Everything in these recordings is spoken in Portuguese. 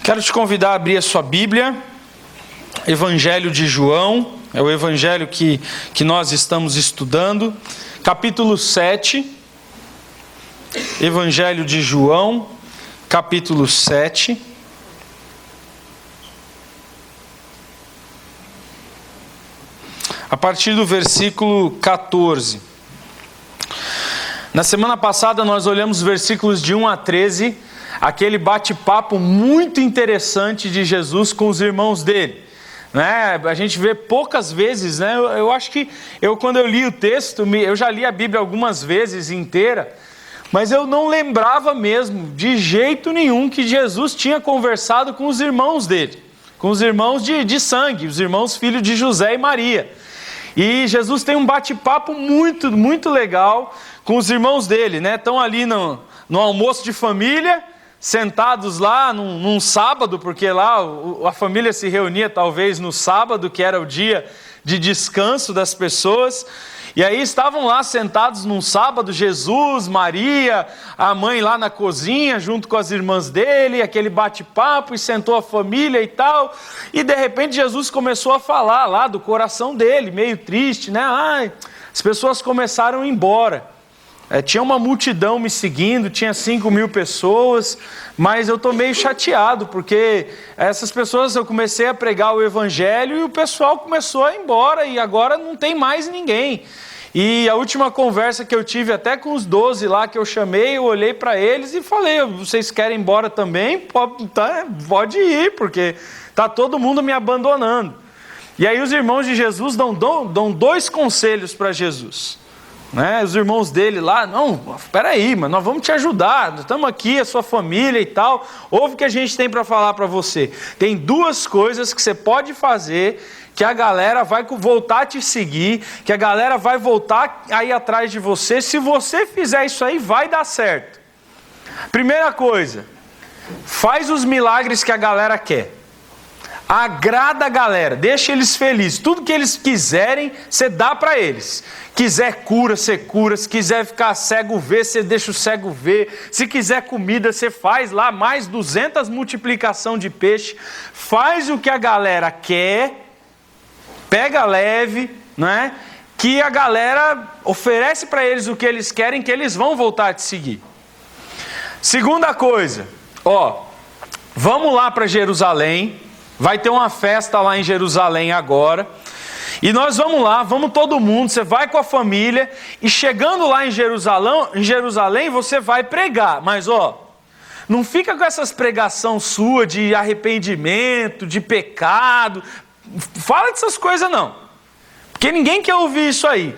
Quero te convidar a abrir a sua Bíblia, Evangelho de João, é o Evangelho que nós estamos estudando, capítulo 7, Evangelho de João, capítulo 7. A partir do versículo 14. Na semana passada nós olhamos os versículos de 1 a 13, aquele bate-papo muito interessante de Jesus com os irmãos dele. Né? A gente vê poucas vezes, né? Eu acho que quando eu li o texto, eu já li a Bíblia algumas vezes inteira, mas eu não lembrava mesmo, de jeito nenhum, que Jesus tinha conversado com os irmãos dele, com os irmãos de sangue, os irmãos filhos de José e Maria. E Jesus tem um bate-papo muito, muito legal com os irmãos dele, né? Estão ali no almoço de família, sentados lá num sábado, porque lá a família se reunia talvez no sábado, que era o dia de descanso das pessoas. E aí estavam lá sentados num sábado, Jesus, Maria, a mãe lá na cozinha, junto com as irmãs dele, aquele bate-papo, e sentou a família e tal. E de repente Jesus começou a falar lá do coração dele, meio triste, né? As pessoas começaram a ir embora. Tinha uma multidão me seguindo, tinha 5.000 pessoas, mas eu estou meio chateado, porque essas pessoas, eu comecei a pregar o Evangelho e o pessoal começou a ir embora, e agora não tem mais ninguém. E a última conversa que eu tive até com os 12 lá que eu chamei, eu olhei para eles e falei: vocês querem ir embora também? Pode ir, porque está todo mundo me abandonando. E aí os irmãos de Jesus dão 2 conselhos para Jesus. Né? Os irmãos dele lá: não, espera aí, mas nós vamos te ajudar, nós estamos aqui, a sua família e tal, ouve o que a gente tem para falar para você. Tem 2 coisas que você pode fazer, que a galera vai voltar a te seguir, que a galera vai voltar a ir atrás de você. Se você fizer isso aí, vai dar certo. Primeira coisa, faz os milagres que a galera quer. Agrada a galera, deixa eles felizes. Tudo que eles quiserem, você dá para eles. Quiser cura, você cura. Se quiser ficar cego ver, você deixa o cego ver. Se quiser comida, você faz lá mais 200 multiplicação de peixe. Faz o que a galera quer, pega leve, né? Que a galera oferece para eles o que eles querem, que eles vão voltar a te seguir. Segunda coisa, vamos lá para Jerusalém. Vai ter uma festa lá em Jerusalém agora. E nós vamos lá, vamos todo mundo, você vai com a família. E chegando lá em Jerusalém, você vai pregar. Mas não fica com essas pregação sua de arrependimento, de pecado. Fala dessas coisas não. Porque ninguém quer ouvir isso aí.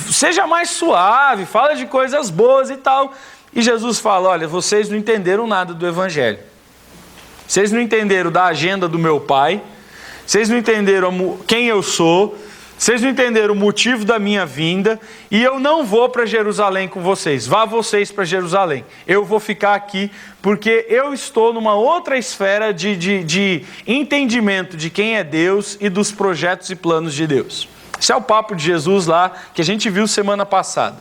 Seja mais suave, fala de coisas boas e tal. E Jesus fala: olha, vocês não entenderam nada do Evangelho. Vocês não entenderam da agenda do meu Pai, vocês não entenderam quem eu sou, vocês não entenderam o motivo da minha vinda, e eu não vou para Jerusalém com vocês. Vá vocês para Jerusalém. Eu vou ficar aqui porque eu estou numa outra esfera de entendimento de quem é Deus e dos projetos e planos de Deus. Esse é o papo de Jesus lá que a gente viu semana passada.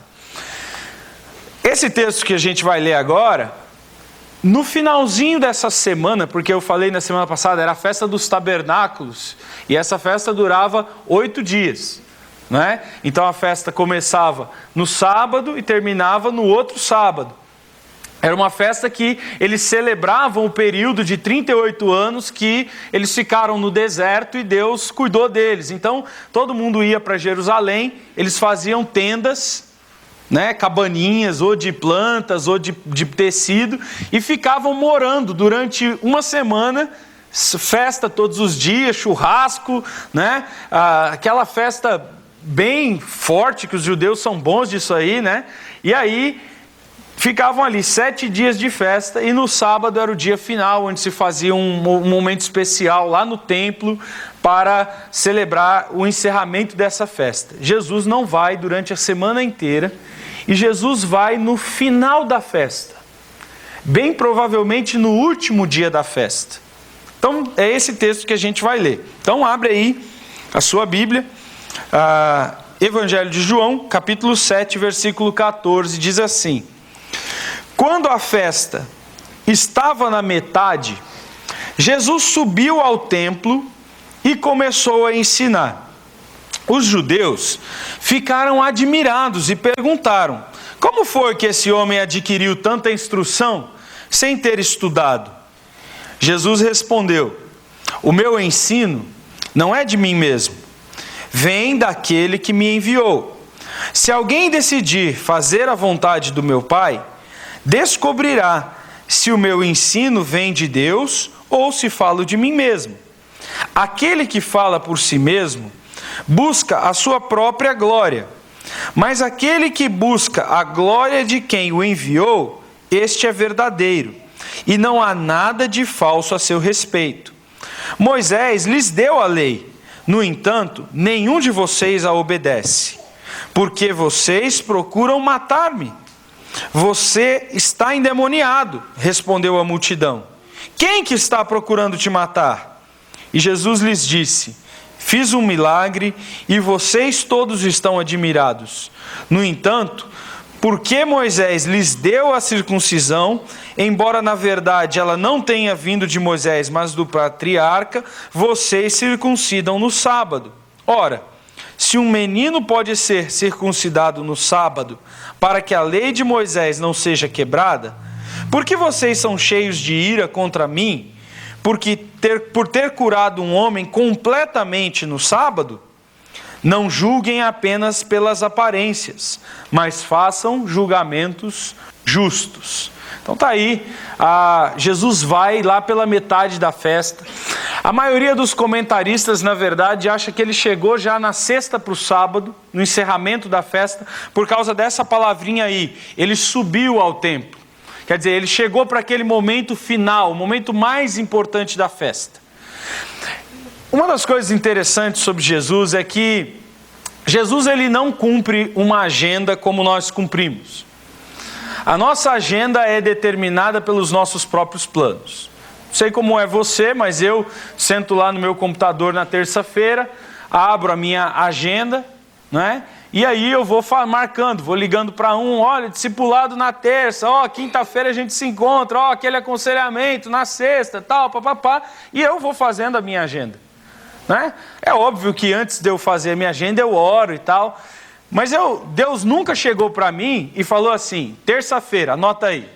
Esse texto que a gente vai ler agora, no finalzinho dessa semana, porque eu falei na semana passada, era a festa dos tabernáculos, e essa festa durava 8 dias, né? Então a festa começava no sábado e terminava no outro sábado. Era uma festa que eles celebravam o período de 38 anos que eles ficaram no deserto e Deus cuidou deles. Então todo mundo ia para Jerusalém, eles faziam tendas, né, cabaninhas ou de plantas ou de tecido, e ficavam morando durante uma semana, festa todos os dias, churrasco, né, aquela festa bem forte, que os judeus são bons disso aí, né, e aí ficavam ali 7 dias de festa, e no sábado era o dia final, onde se fazia um momento especial lá no templo para celebrar o encerramento dessa festa. Jesus não vai durante a semana inteira, e Jesus vai no final da festa, bem provavelmente no último dia da festa. Então é esse texto que a gente vai ler. Então abre aí a sua Bíblia, Evangelho de João, capítulo 7, versículo 14, diz assim: quando a festa estava na metade, Jesus subiu ao templo e começou a ensinar. Os judeus ficaram admirados e perguntaram: como foi que esse homem adquiriu tanta instrução sem ter estudado? Jesus respondeu: o meu ensino não é de mim mesmo, vem daquele que me enviou. Se alguém decidir fazer a vontade do meu Pai, descobrirá se o meu ensino vem de Deus ou se falo de mim mesmo. Aquele que fala por si mesmo busca a sua própria glória, mas aquele que busca a glória de quem o enviou, este é verdadeiro, e não há nada de falso a seu respeito. Moisés lhes deu a lei, no entanto, nenhum de vocês a obedece, porque vocês procuram matar-me. Você está endemoniado, respondeu a multidão. Quem que está procurando te matar? E Jesus lhes disse: fiz um milagre e vocês todos estão admirados. No entanto, porque Moisés lhes deu a circuncisão, embora na verdade ela não tenha vindo de Moisés, mas do patriarca, vocês circuncidam no sábado. Ora, se um menino pode ser circuncidado no sábado, para que a lei de Moisés não seja quebrada, por que vocês são cheios de ira contra mim, por ter curado um homem completamente no sábado? Não julguem apenas pelas aparências, mas façam julgamentos justos. Então está aí, Jesus vai lá pela metade da festa. A maioria dos comentaristas, na verdade, acha que ele chegou já na sexta para o sábado, no encerramento da festa, por causa dessa palavrinha aí, ele subiu ao templo. Quer dizer, ele chegou para aquele momento final, o momento mais importante da festa. Uma das coisas interessantes sobre Jesus é que Jesus ele não cumpre uma agenda como nós cumprimos. A nossa agenda é determinada pelos nossos próprios planos. Não sei como é você, mas eu sento lá no meu computador na terça-feira, abro a minha agenda, né? E aí eu vou marcando, vou ligando para olha, discipulado na terça, quinta-feira a gente se encontra, aquele aconselhamento na sexta, tal, papapá, e eu vou fazendo a minha agenda, né? É óbvio que antes de eu fazer a minha agenda eu oro e tal, mas Deus nunca chegou para mim e falou assim: terça-feira, anota aí,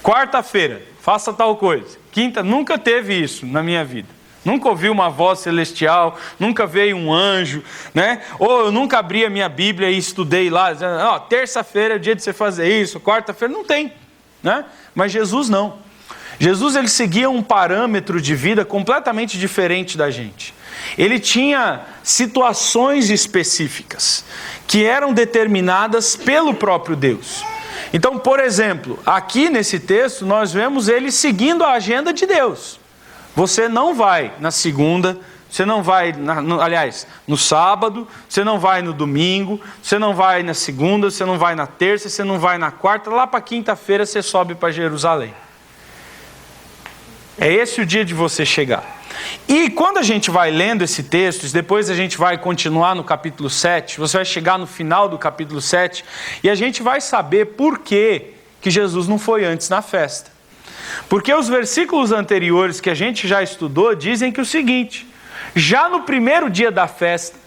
quarta-feira, faça tal coisa, quinta, nunca teve isso na minha vida. Nunca ouvi uma voz celestial, nunca veio um anjo, né? Ou eu nunca abri a minha Bíblia e estudei lá, dizendo, terça-feira é o dia de você fazer isso, quarta-feira, não tem, né? Mas Jesus não. Jesus ele seguia um parâmetro de vida completamente diferente da gente. Ele tinha situações específicas que eram determinadas pelo próprio Deus. Então, por exemplo, aqui nesse texto nós vemos ele seguindo a agenda de Deus. Você não vai na segunda, você não vai, no sábado, você não vai no domingo, você não vai na segunda, você não vai na terça, você não vai na quarta, lá para quinta-feira você sobe para Jerusalém. É esse o dia de você chegar. E quando a gente vai lendo esse texto, depois a gente vai continuar no capítulo 7, você vai chegar no final do capítulo 7, e a gente vai saber por que Jesus não foi antes na festa. Porque os versículos anteriores que a gente já estudou dizem que o seguinte: já no primeiro dia da festa,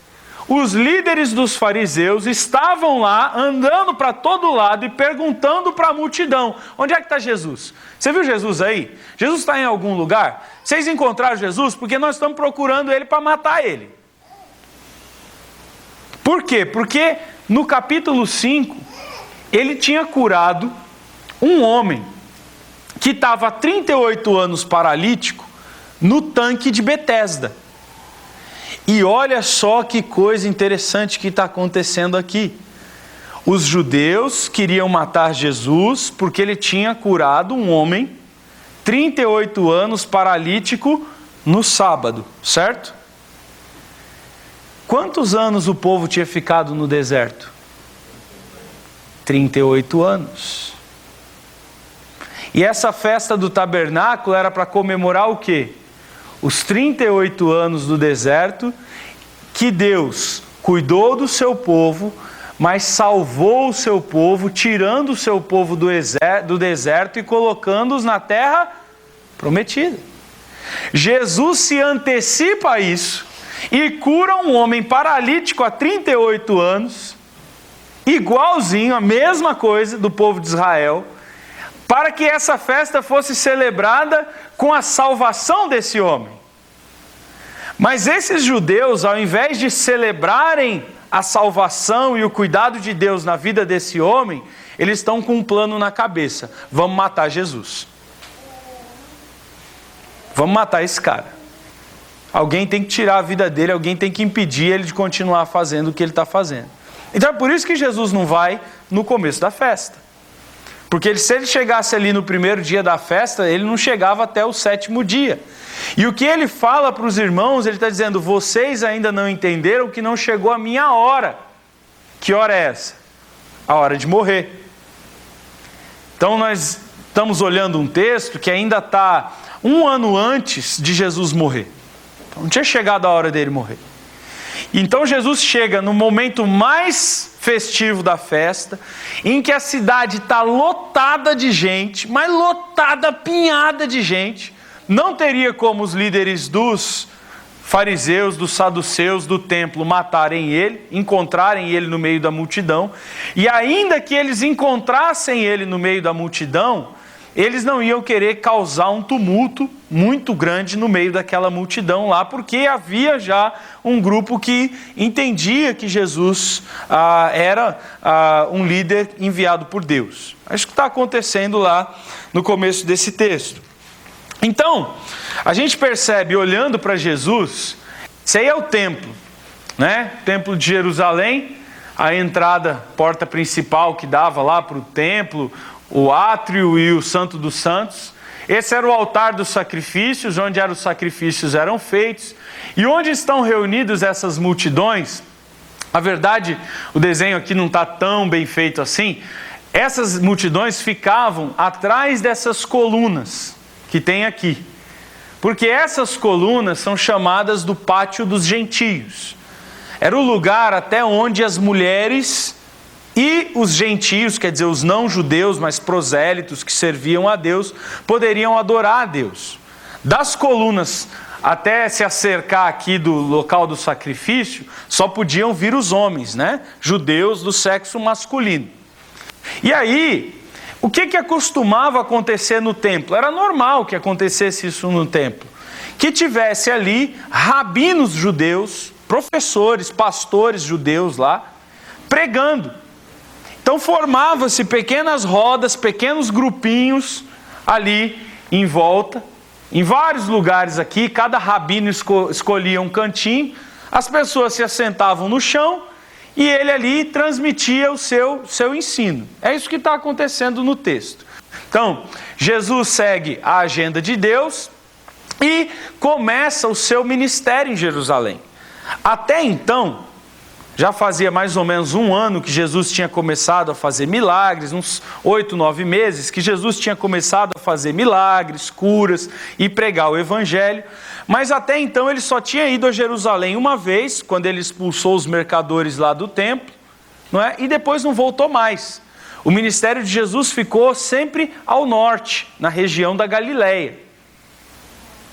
os líderes dos fariseus estavam lá andando para todo lado e perguntando para a multidão: onde é que está Jesus? Você viu Jesus aí? Jesus está em algum lugar? Vocês encontraram Jesus? Porque nós estamos procurando ele para matar ele. Por quê? Porque no capítulo 5, ele tinha curado um homem que estava há 38 anos paralítico no tanque de Betesda. E olha só que coisa interessante que está acontecendo aqui. Os judeus queriam matar Jesus porque ele tinha curado um homem, 38 anos paralítico, no sábado, certo? Quantos anos o povo tinha ficado no deserto? 38 anos. E essa festa do tabernáculo era para comemorar o quê? Os 38 anos do deserto, que Deus cuidou do seu povo, mas salvou o seu povo, tirando o seu povo do deserto e colocando-os na terra prometida. Jesus se antecipa a isso e cura um homem paralítico há 38 anos, igualzinho, a mesma coisa do povo de Israel, para que essa festa fosse celebrada com a salvação desse homem. Mas esses judeus, ao invés de celebrarem a salvação e o cuidado de Deus na vida desse homem, eles estão com um plano na cabeça: vamos matar Jesus. Vamos matar esse cara. Alguém tem que tirar a vida dele, alguém tem que impedir ele de continuar fazendo o que ele está fazendo. Então é por isso que Jesus não vai no começo da festa. Porque se ele chegasse ali no primeiro dia da festa, ele não chegava até o 7º dia. E o que ele fala para os irmãos, ele está dizendo: vocês ainda não entenderam que não chegou a minha hora. Que hora é essa? A hora de morrer. Então nós estamos olhando um texto que ainda está 1 ano antes de Jesus morrer. Então, não tinha chegado a hora dele morrer. Então Jesus chega no momento mais festivo da festa, em que a cidade está lotada de gente, mas lotada, apinhada de gente. Não teria como os líderes dos fariseus, dos saduceus do templo matarem ele, encontrarem ele no meio da multidão. E ainda que eles encontrassem ele no meio da multidão, eles não iam querer causar um tumulto muito grande no meio daquela multidão lá, porque havia já um grupo que entendia que Jesus era um líder enviado por Deus. Acho que está acontecendo lá no começo desse texto. Então, a gente percebe, olhando para Jesus, esse aí é o templo, né? Templo de Jerusalém, a entrada, porta principal que dava lá para o templo, o átrio e o Santo dos Santos. Esse era o altar dos sacrifícios, onde os sacrifícios eram feitos. E onde estão reunidas essas multidões, a verdade, o desenho aqui não está tão bem feito assim. Essas multidões ficavam atrás dessas colunas que tem aqui. Porque essas colunas são chamadas do pátio dos gentios. Era o lugar até onde as mulheres e os gentios, quer dizer, os não-judeus, mas prosélitos que serviam a Deus, poderiam adorar a Deus. Das colunas até se acercar aqui do local do sacrifício, só podiam vir os homens, né? Judeus do sexo masculino. E aí, o que costumava acontecer no templo? Era normal que acontecesse isso no templo. Que tivesse ali rabinos judeus, professores, pastores judeus lá, pregando. Então formava-se pequenas rodas, pequenos grupinhos ali em volta, em vários lugares aqui. Cada rabino escolhia um cantinho, as pessoas se assentavam no chão e ele ali transmitia o seu ensino. É isso que está acontecendo no texto. Então, Jesus segue a agenda de Deus e começa o seu ministério em Jerusalém. Até então, já fazia mais ou menos 1 ano que Jesus tinha começado a fazer milagres, uns 8, 9 meses que Jesus tinha começado a fazer milagres, curas e pregar o evangelho. Mas até então ele só tinha ido a Jerusalém uma vez, quando ele expulsou os mercadores lá do templo, não é? E depois não voltou mais. O ministério de Jesus ficou sempre ao norte, na região da Galileia,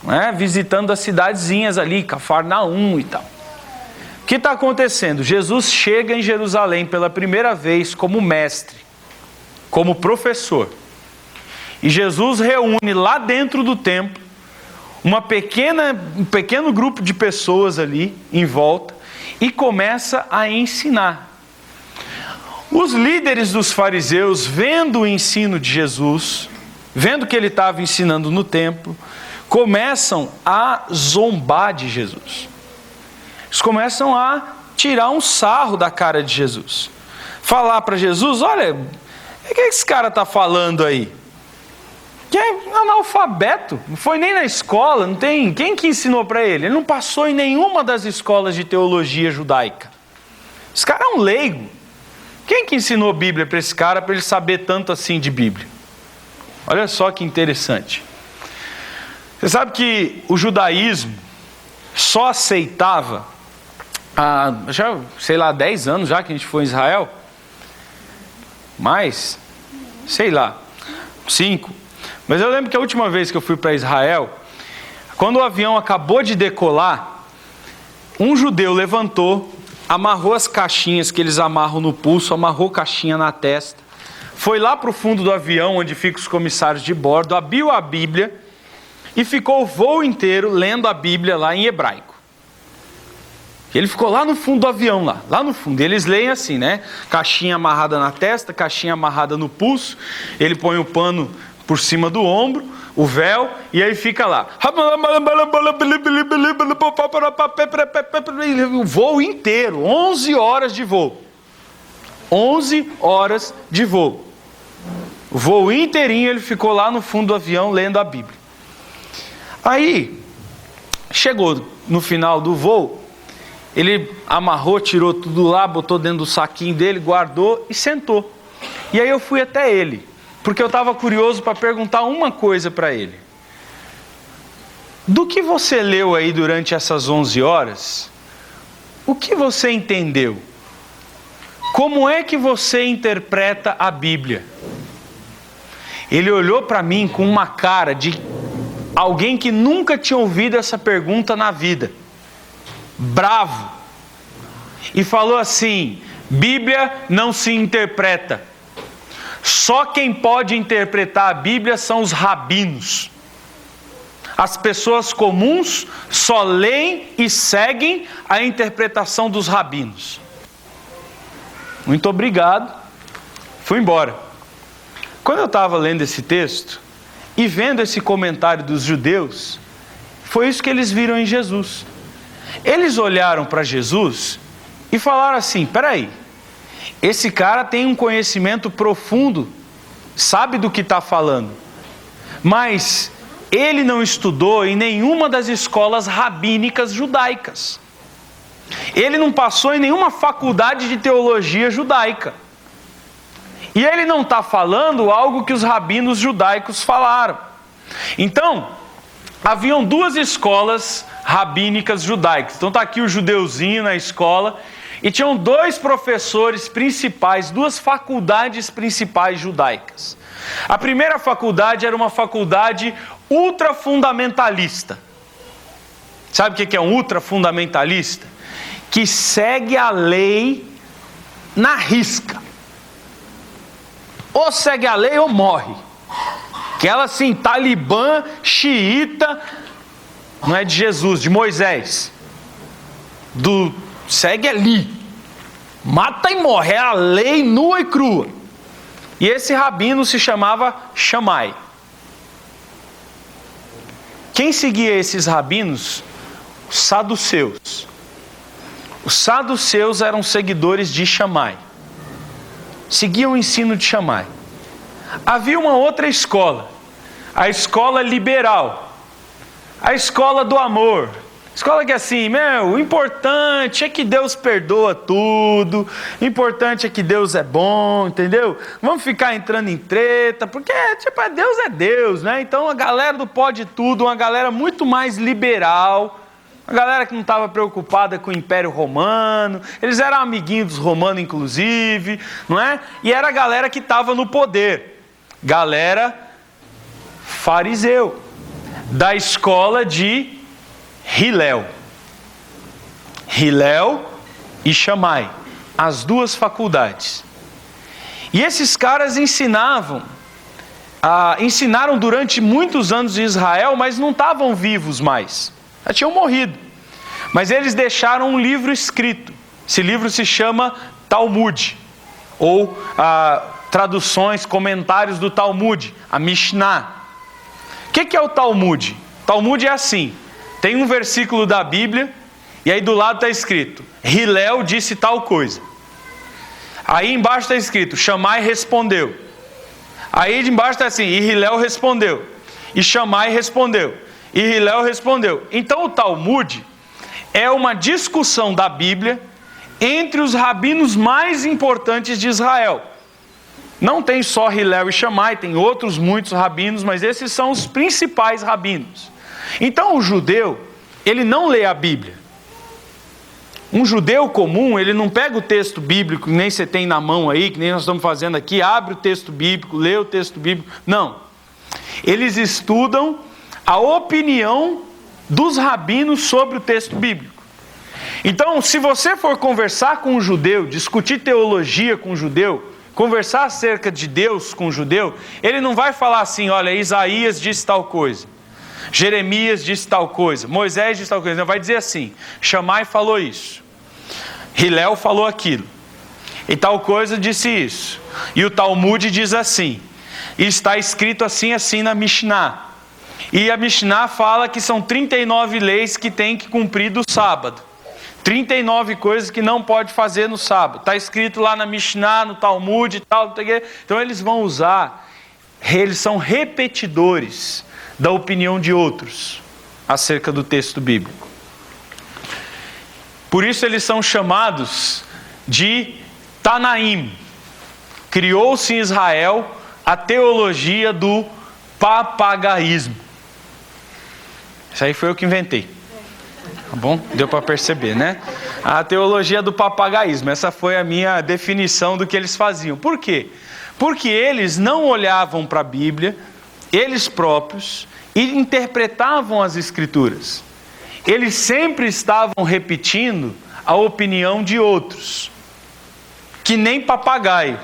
não é? Visitando as cidadezinhas ali, Cafarnaum e tal. O que está acontecendo? Jesus chega em Jerusalém pela primeira vez como mestre, como professor. E Jesus reúne lá dentro do templo um pequeno grupo de pessoas ali em volta e começa a ensinar. Os líderes dos fariseus, vendo o ensino de Jesus, vendo que ele estava ensinando no templo, começam a zombar de Jesus. Eles começam a tirar um sarro da cara de Jesus. Falar para Jesus: olha, o que esse cara está falando aí? Que é analfabeto, não foi nem na escola, não tem quem que ensinou para ele? Ele não passou em nenhuma das escolas de teologia judaica. Esse cara é um leigo. Quem que ensinou Bíblia para esse cara, para ele saber tanto assim de Bíblia? Olha só que interessante. Você sabe que o judaísmo só aceitava, já, sei lá, 10 anos já que a gente foi em Israel, mais, sei lá, 5. Mas eu lembro que a última vez que eu fui para Israel, Quando o avião acabou de decolar, um judeu levantou, amarrou as caixinhas que eles amarram no pulso, amarrou caixinha na testa, foi lá para o fundo do avião, onde ficam os comissários de bordo, abriu a Bíblia e ficou o voo inteiro lendo a Bíblia lá em hebraico. Ele ficou lá no fundo do avião, lá no fundo. E eles leem assim, né? Caixinha amarrada na testa, caixinha amarrada no pulso. Ele põe o pano por cima do ombro, o véu, e aí fica lá. O voo inteiro, 11 horas de voo. 11 horas de voo. O voo inteirinho ele ficou lá no fundo do avião lendo a Bíblia. Aí, chegou no final do voo, ele amarrou, tirou tudo lá, botou dentro do saquinho dele, guardou e sentou. E aí eu fui até ele, porque eu estava curioso para perguntar uma coisa para ele. Do que você leu aí durante essas 11 horas, o que você entendeu? Como é que você interpreta a Bíblia? Ele olhou para mim com uma cara de alguém que nunca tinha ouvido essa pergunta na vida. Bravo. E falou assim: Bíblia não se interpreta. Só quem pode interpretar a Bíblia são os rabinos. As pessoas comuns só leem e seguem a interpretação dos rabinos. Muito obrigado. Fui embora. Quando eu estava lendo esse texto e vendo esse comentário dos judeus, foi isso que eles viram em Jesus. Eles olharam para Jesus e falaram assim: peraí, esse cara tem um conhecimento profundo, sabe do que está falando, mas ele não estudou em nenhuma das escolas rabínicas judaicas. Ele não passou em nenhuma faculdade de teologia judaica. E ele não está falando algo que os rabinos judaicos falaram. Então, haviam duas escolas rabínicas judaicas. Então está aqui o judeuzinho na escola. E tinham dois professores principais, duas faculdades principais judaicas. A primeira faculdade era uma faculdade ultrafundamentalista. Sabe o que é um ultrafundamentalista? Que segue a lei na risca. Ou segue a lei ou morre. Aquela assim, talibã, xiita, não é de Jesus, de Moisés. Segue ali. Mata e morre, é a lei nua e crua. E esse rabino se chamava Shammai. Quem seguia esses rabinos? Os saduceus. Os saduceus eram seguidores de Shammai. Seguiam o ensino de Shammai. Havia uma outra escola, a escola liberal, a escola do amor. Escola que é assim, o importante é que Deus perdoa tudo, o importante é que Deus é bom, entendeu? Vamos ficar entrando em treta, porque Deus é Deus, né? Então a galera do pode tudo, uma galera muito mais liberal, a galera que não estava preocupada com o Império Romano, eles eram amiguinhos dos romanos inclusive, não é? E era a galera que estava no poder, galera fariseu, da escola de Hillel e Shammai, as duas faculdades. E esses caras ensinaram durante muitos anos em Israel, mas não estavam vivos mais, já tinham morrido. Mas eles deixaram um livro escrito. Esse livro se chama Talmud, ou traduções, comentários do Talmud, a Mishnah. O que é o Talmud? Talmud é assim: tem um versículo da Bíblia, e aí do lado está escrito, Hillel disse tal coisa. Aí embaixo está escrito, Shammai respondeu. Aí de embaixo está assim, e Hillel respondeu. E Shammai respondeu. E Hillel respondeu. Então o Talmud é uma discussão da Bíblia entre os rabinos mais importantes de Israel. Não tem só Hillel e Shammai, tem outros muitos rabinos, mas esses são os principais rabinos. Então o judeu, ele não lê a Bíblia. Um judeu comum, ele não pega o texto bíblico, que nem você tem na mão aí, que nem nós estamos fazendo aqui, abre o texto bíblico, lê o texto bíblico. Não. Eles estudam a opinião dos rabinos sobre o texto bíblico. Então, se você for conversar com um judeu, discutir teologia com um judeu, conversar acerca de Deus com um judeu, ele não vai falar assim, olha, Isaías disse tal coisa, Jeremias disse tal coisa, Moisés disse tal coisa. Não, vai dizer assim, Shammai falou isso, Hillel falou aquilo, e tal coisa disse isso, e o Talmud diz assim, e está escrito assim, assim na Mishnah. E a Mishnah fala que são 39 leis que tem que cumprir do sábado. 39 coisas que não pode fazer no sábado. Está escrito lá na Mishnah, no Talmud e tal. Então eles vão usar, eles são repetidores da opinião de outros acerca do texto bíblico. Por isso eles são chamados de Tanaim. Criou-se em Israel a teologia do papagaísmo. Isso aí foi eu que inventei. Tá bom? Deu para perceber, né? A teologia do papagaísmo. Essa foi a minha definição do que eles faziam. Por quê? Porque eles não olhavam para a Bíblia, eles próprios, e interpretavam as Escrituras. Eles sempre estavam repetindo a opinião de outros. Que nem papagaio,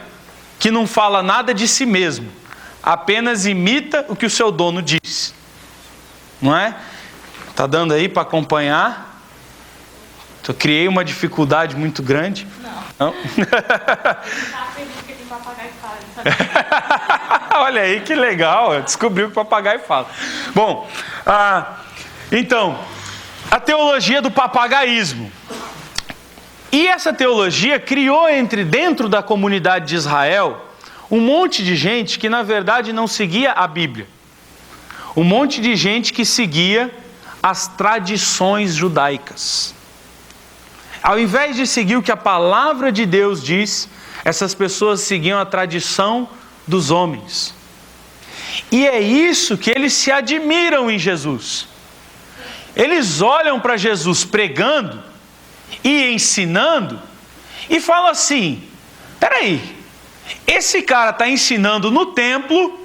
que não fala nada de si mesmo, apenas imita o que o seu dono diz. Não é? Está dando aí para acompanhar? Eu criei uma dificuldade muito grande. Não? Olha aí que legal, descobriu que o papagaio fala. Bom, então, a teologia do papagaísmo. E essa teologia criou dentro da comunidade de Israel um monte de gente que na verdade não seguia a Bíblia. Um monte de gente que seguia as tradições judaicas. Ao invés de seguir o que a palavra de Deus diz, essas pessoas seguiam a tradição dos homens. E é isso que eles se admiram em Jesus. Eles olham para Jesus pregando e ensinando e falam assim, peraí, esse cara está ensinando no templo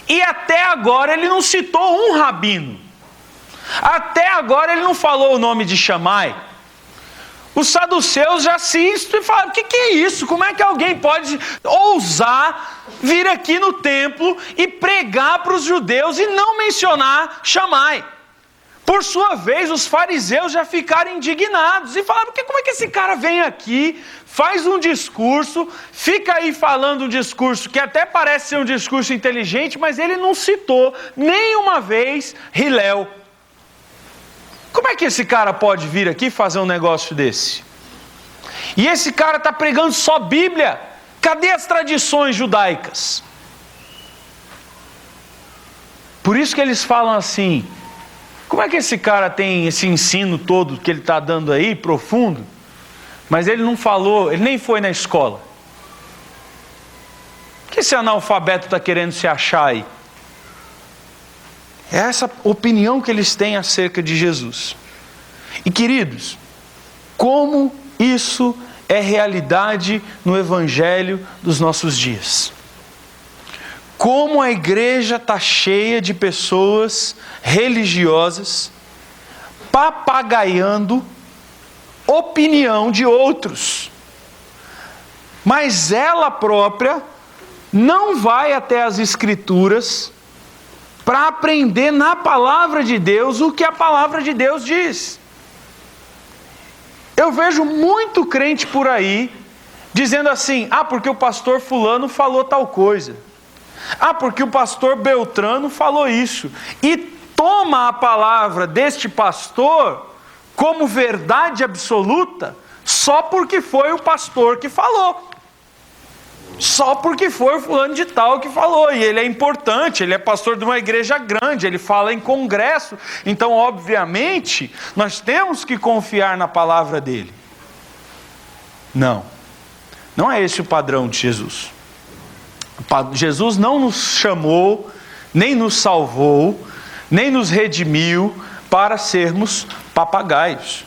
e até agora ele não citou um rabino. Até agora ele não falou o nome de Shammai. Os saduceus já assistem e falam, o que é isso? Como é que alguém pode ousar vir aqui no templo e pregar para os judeus e não mencionar Shammai? Por sua vez, os fariseus já ficaram indignados e falaram, como é que esse cara vem aqui, faz um discurso, fica aí falando um discurso que até parece ser um discurso inteligente, mas ele não citou nenhuma vez Hillel. Como é que esse cara pode vir aqui fazer um negócio desse? E esse cara está pregando só Bíblia. Cadê as tradições judaicas? Por isso que eles falam assim, como é que esse cara tem esse ensino todo que ele está dando aí, profundo, mas ele não falou, ele nem foi na escola? O que esse analfabeto está querendo se achar aí? É essa opinião que eles têm acerca de Jesus. E queridos, como isso é realidade no Evangelho dos nossos dias? Como a igreja está cheia de pessoas religiosas papagaiando opinião de outros, mas ela própria não vai até as Escrituras para aprender na palavra de Deus o que a palavra de Deus diz. Eu vejo muito crente por aí dizendo assim, porque o pastor fulano falou tal coisa, porque o pastor Beltrano falou isso, e toma a palavra deste pastor como verdade absoluta só porque foi o pastor que falou. Só porque foi o fulano de tal que falou, e ele é importante, ele é pastor de uma igreja grande, ele fala em congresso, então obviamente nós temos que confiar na palavra dele. Não é esse o padrão de Jesus. Jesus não nos chamou, nem nos salvou, nem nos redimiu para sermos papagaios.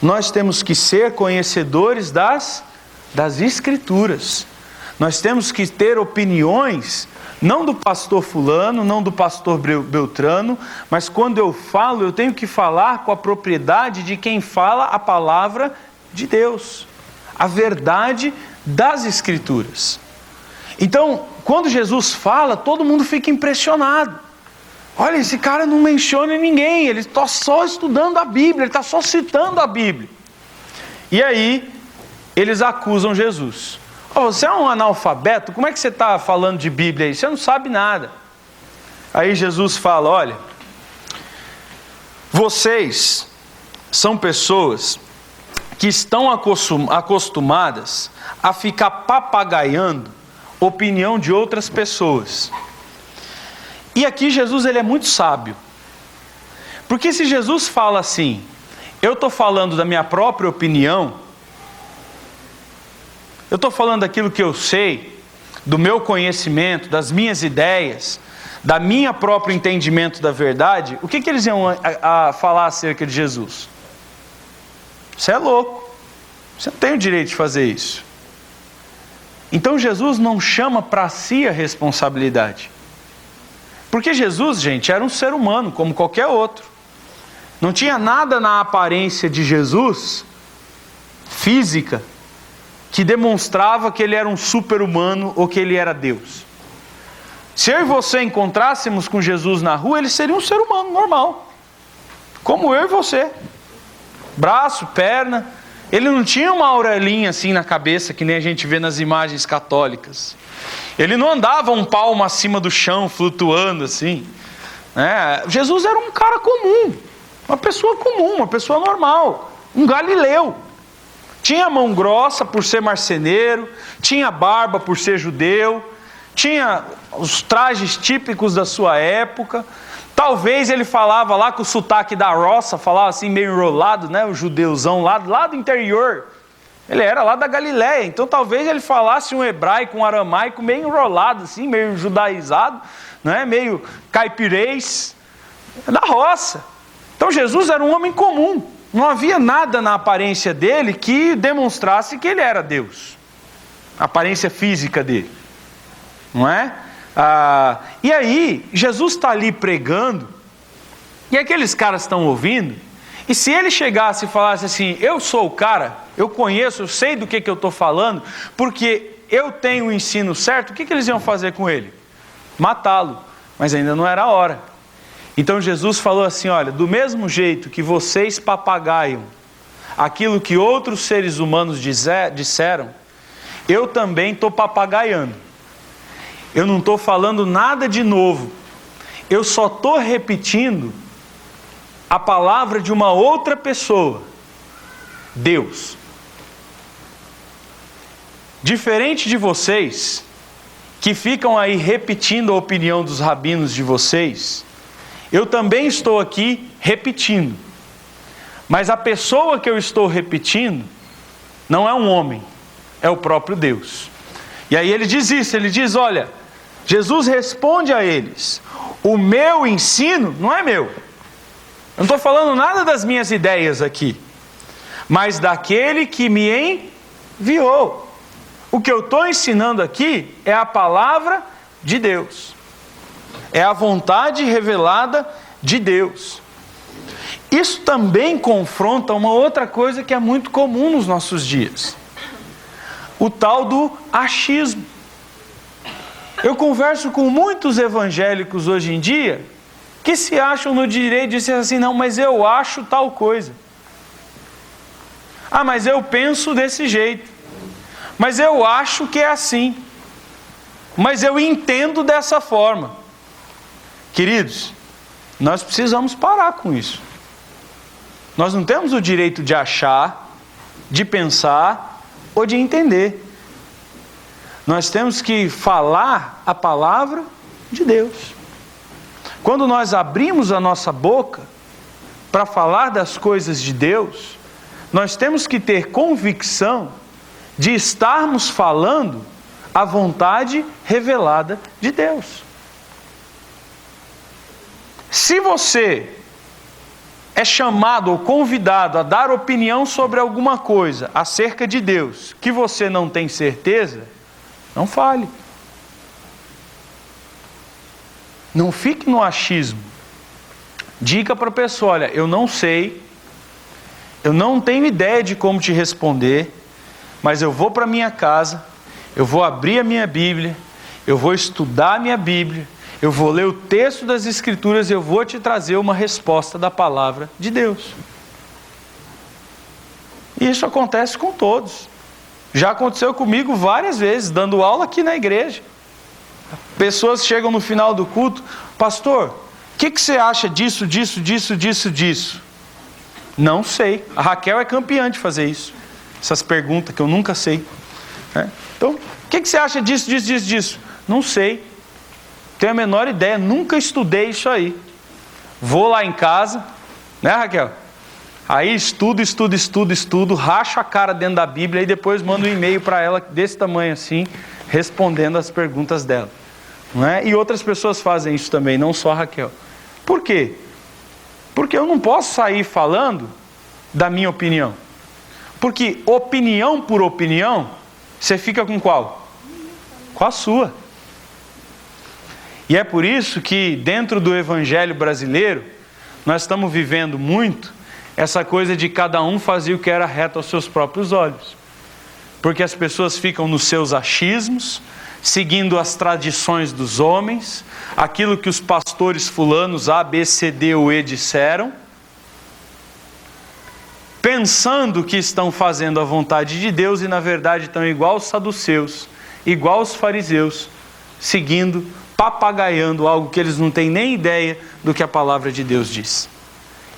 Nós temos que ser conhecedores das Escrituras, Nós temos que ter opiniões, não do pastor fulano, não do pastor Beltrano, mas quando eu falo, eu tenho que falar com a propriedade de quem fala a palavra de Deus, a verdade das Escrituras. Então, quando Jesus fala, todo mundo fica impressionado. Olha, esse cara não menciona ninguém, ele está só estudando a Bíblia, ele está só citando a Bíblia. E aí, eles acusam Jesus. Oh, você é um analfabeto? Como é que você está falando de Bíblia aí? Você não sabe nada. Aí Jesus fala, olha, vocês são pessoas que estão acostumadas a ficar papagaiando opinião de outras pessoas. E aqui Jesus ele é muito sábio. Porque se Jesus fala assim, eu estou falando da minha própria opinião, eu estou falando daquilo que eu sei, do meu conhecimento, das minhas ideias, da minha próprio entendimento da verdade, o que eles iam a falar acerca de Jesus? Você é louco, você não tem o direito de fazer isso. Então Jesus não chama para si a responsabilidade. Porque Jesus, gente, era um ser humano como qualquer outro. Não tinha nada na aparência de Jesus, física, que demonstrava que ele era um super-humano ou que ele era Deus. Se eu e você encontrássemos com Jesus na rua, ele seria um ser humano normal, como eu e você. Braço, perna. Ele não tinha uma aurelinha assim na cabeça, que nem a gente vê nas imagens católicas. Ele não andava um palmo acima do chão, flutuando assim. Jesus era um cara comum, uma pessoa normal, um galileu. Tinha mão grossa por ser marceneiro, tinha barba por ser judeu, tinha os trajes típicos da sua época. Talvez ele falava lá com o sotaque da roça, falava assim meio enrolado, né? O judeuzão lá do interior. Ele era lá da Galileia, então talvez ele falasse um hebraico, um aramaico meio enrolado assim, meio judaizado, né? Meio caipirês, da roça. Então Jesus era um homem comum. Não havia nada na aparência dele que demonstrasse que ele era Deus. A aparência física dele. Não é? E aí, Jesus está ali pregando, e aqueles caras estão ouvindo, e se ele chegasse e falasse assim, eu sou o cara, eu conheço, eu sei do que eu estou falando, porque eu tenho o ensino certo, o que eles iam fazer com ele? Matá-lo. Mas ainda não era a hora. Então Jesus falou assim, olha, do mesmo jeito que vocês papagaiam aquilo que outros seres humanos disseram, eu também estou papagaiando. Eu não estou falando nada de novo. Eu só estou repetindo a palavra de uma outra pessoa, Deus. Diferente de vocês, que ficam aí repetindo a opinião dos rabinos de vocês, eu também estou aqui repetindo. Mas a pessoa que eu estou repetindo não é um homem, é o próprio Deus. E aí ele diz isso, ele diz, olha, Jesus responde a eles, o meu ensino não é meu. Eu não estou falando nada das minhas ideias aqui, mas daquele que me enviou. O que eu estou ensinando aqui é a palavra de Deus. É a vontade revelada de Deus. Isso também confronta uma outra coisa que é muito comum nos nossos dias. O tal do achismo. Eu converso com muitos evangélicos hoje em dia que se acham no direito de dizer assim, não, mas eu acho tal coisa. Ah, mas eu penso desse jeito. Mas eu acho que é assim. Mas eu entendo dessa forma. Queridos, nós precisamos parar com isso. Nós não temos o direito de achar, de pensar ou de entender. Nós temos que falar a palavra de Deus. Quando nós abrimos a nossa boca para falar das coisas de Deus, nós temos que ter convicção de estarmos falando a vontade revelada de Deus. Se você é chamado ou convidado a dar opinião sobre alguma coisa acerca de Deus que você não tem certeza, Não fale. Não fique no achismo. Diga para a pessoa, olha, eu não sei, eu não tenho ideia de como te responder, mas eu vou para minha casa, eu vou abrir a minha Bíblia, eu vou estudar a minha Bíblia, eu vou ler o texto das Escrituras e eu vou te trazer uma resposta da palavra de Deus. E isso acontece com todos. Já aconteceu comigo várias vezes, dando aula aqui na igreja. Pessoas chegam no final do culto, pastor, o que você acha disso? Não sei. A Raquel é campeã de fazer isso. Essas perguntas que eu nunca sei. Então, o que você acha disso? Não sei. Tenho a menor ideia, nunca estudei isso aí. Vou lá em casa, né, Raquel? Aí estudo, racho a cara dentro da Bíblia e depois mando um e-mail para ela desse tamanho assim, respondendo as perguntas dela. Não é? E outras pessoas fazem isso também, não só a Raquel. Por quê? Porque eu não posso sair falando da minha opinião. Porque opinião por opinião, você fica com qual? Com a sua. E é por isso que dentro do evangelho brasileiro, nós estamos vivendo muito essa coisa de cada um fazer o que era reto aos seus próprios olhos. Porque as pessoas ficam nos seus achismos, seguindo as tradições dos homens, aquilo que os pastores fulanos A, B, C, D ou E disseram, pensando que estão fazendo a vontade de Deus e na verdade estão igual aos saduceus, igual aos fariseus, seguindo, papagaiando algo que eles não têm nem ideia do que a palavra de Deus diz.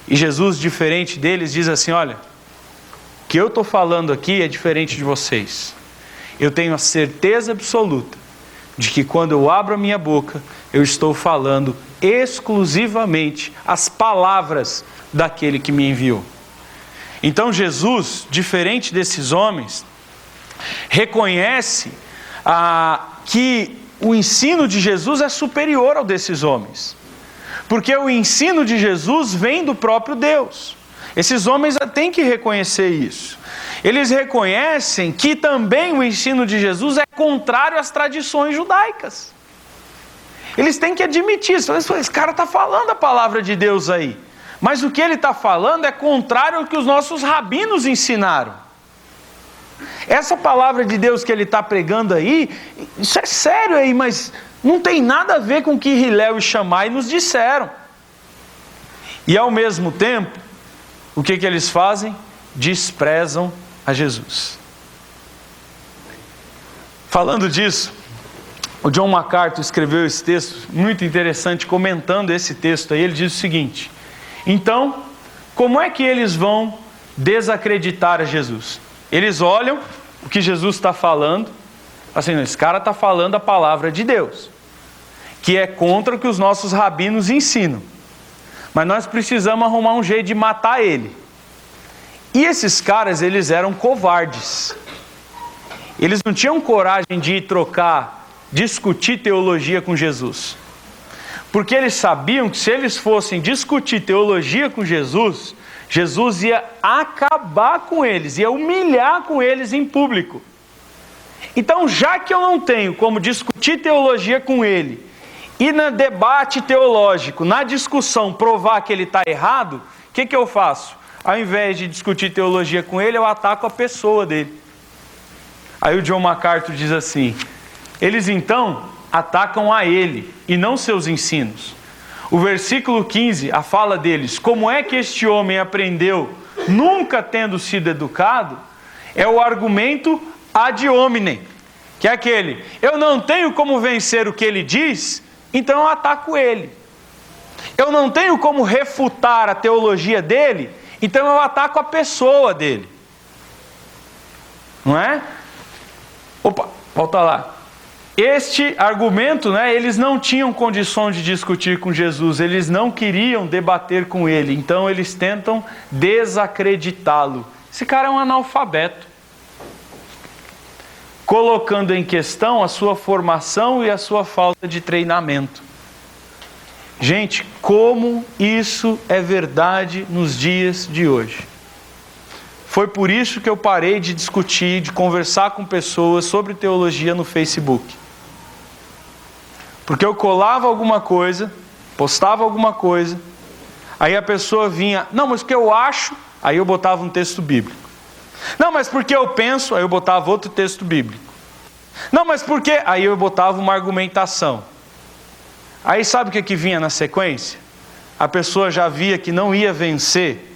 E Jesus, diferente deles, diz assim, olha, o que eu estou falando aqui é diferente de vocês. Eu tenho a certeza absoluta de que quando eu abro a minha boca, eu estou falando exclusivamente as palavras daquele que me enviou. Então Jesus, diferente desses homens, reconhece que o ensino de Jesus é superior ao desses homens. Porque o ensino de Jesus vem do próprio Deus. Esses homens têm que reconhecer isso. Eles reconhecem que também o ensino de Jesus é contrário às tradições judaicas. Eles têm que admitir isso. Esse cara está falando a palavra de Deus aí. Mas o que ele está falando é contrário ao que os nossos rabinos ensinaram. Essa palavra de Deus que ele está pregando aí, isso é sério aí, mas não tem nada a ver com o que Hilel e Shammai nos disseram. E ao mesmo tempo, o que eles fazem? Desprezam a Jesus. Falando disso, o John MacArthur escreveu esse texto muito interessante, comentando esse texto aí. Ele diz o seguinte: então, como é que eles vão desacreditar a Jesus? Eles olham o que Jesus está falando, assim, esse cara está falando a palavra de Deus, que é contra o que os nossos rabinos ensinam. Mas nós precisamos arrumar um jeito de matar ele. E esses caras, eles eram covardes. Eles não tinham coragem de ir discutir teologia com Jesus. Porque eles sabiam que se eles fossem discutir teologia com Jesus, Jesus ia acabar com eles, ia humilhar com eles em público. Então, já que eu não tenho como discutir teologia com ele, e no debate teológico, na discussão, provar que ele está errado, o que eu faço? Ao invés de discutir teologia com ele, eu ataco a pessoa dele. Aí o John MacArthur diz assim: eles então atacam a ele e não seus ensinos. O versículo 15, a fala deles, como é que este homem aprendeu nunca tendo sido educado, é o argumento ad hominem, que é aquele: eu não tenho como vencer o que ele diz, então eu ataco ele. Eu não tenho como refutar a teologia dele, então eu ataco a pessoa dele. Não é? Opa, volta lá. Este argumento, eles não tinham condição de discutir com Jesus, eles não queriam debater com ele, então eles tentam desacreditá-lo. Esse cara é um analfabeto, colocando em questão a sua formação e a sua falta de treinamento. Gente, como isso é verdade nos dias de hoje. Foi por isso que eu parei de discutir, de conversar com pessoas sobre teologia no Facebook. Porque eu colava alguma coisa, postava alguma coisa, aí a pessoa vinha, não, mas porque eu acho, aí eu botava um texto bíblico. Não, mas porque eu penso, aí eu botava outro texto bíblico. Não, mas porque, aí eu botava uma argumentação. Aí sabe o que vinha na sequência? A pessoa já via que não ia vencer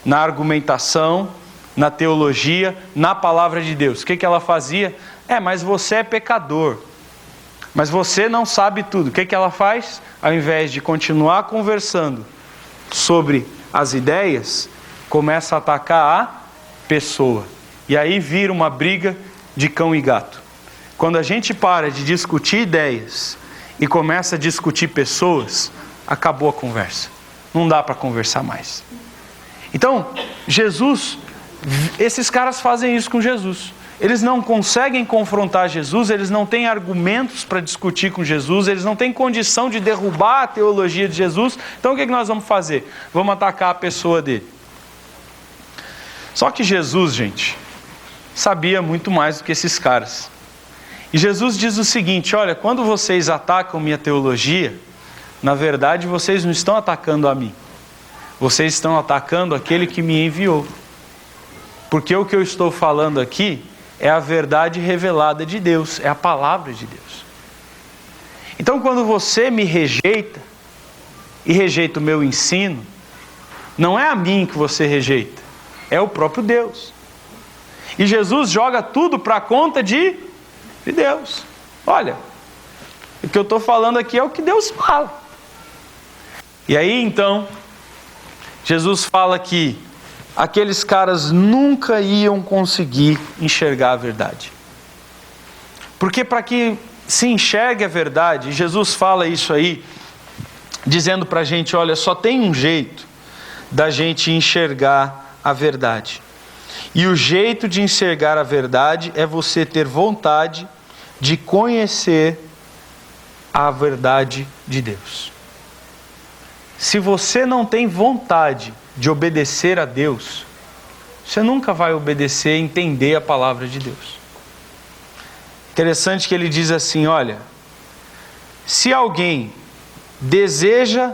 na argumentação, na teologia, na palavra de Deus. O que ela fazia? Mas você é pecador. Mas você não sabe tudo. O que ela faz? Ao invés de continuar conversando sobre as ideias, começa a atacar a pessoa. E aí vira uma briga de cão e gato. Quando a gente para de discutir ideias e começa a discutir pessoas, acabou a conversa. Não dá para conversar mais. Então, esses caras fazem isso com Jesus. Eles não conseguem confrontar Jesus, eles não têm argumentos para discutir com Jesus, eles não têm condição de derrubar a teologia de Jesus. Então o que nós vamos fazer? Vamos atacar a pessoa dele. Só que Jesus, gente, sabia muito mais do que esses caras. E Jesus diz o seguinte, olha, quando vocês atacam minha teologia, na verdade vocês não estão atacando a mim. Vocês estão atacando aquele que me enviou. Porque o que eu estou falando aqui é a verdade revelada de Deus, é a palavra de Deus. Então quando você me rejeita, e rejeita o meu ensino, não é a mim que você rejeita, é o próprio Deus. E Jesus joga tudo para a conta de Deus. Olha, o que eu estou falando aqui é o que Deus fala. E aí então, Jesus fala que aqueles caras nunca iam conseguir enxergar a verdade. Porque para que se enxergue a verdade, Jesus fala isso aí, dizendo para a gente, olha, só tem um jeito da gente enxergar a verdade. E o jeito de enxergar a verdade é você ter vontade de conhecer a verdade de Deus. Se você não tem vontade de obedecer a Deus, você nunca vai obedecer e entender a palavra de Deus. Interessante que ele diz assim, olha, se alguém deseja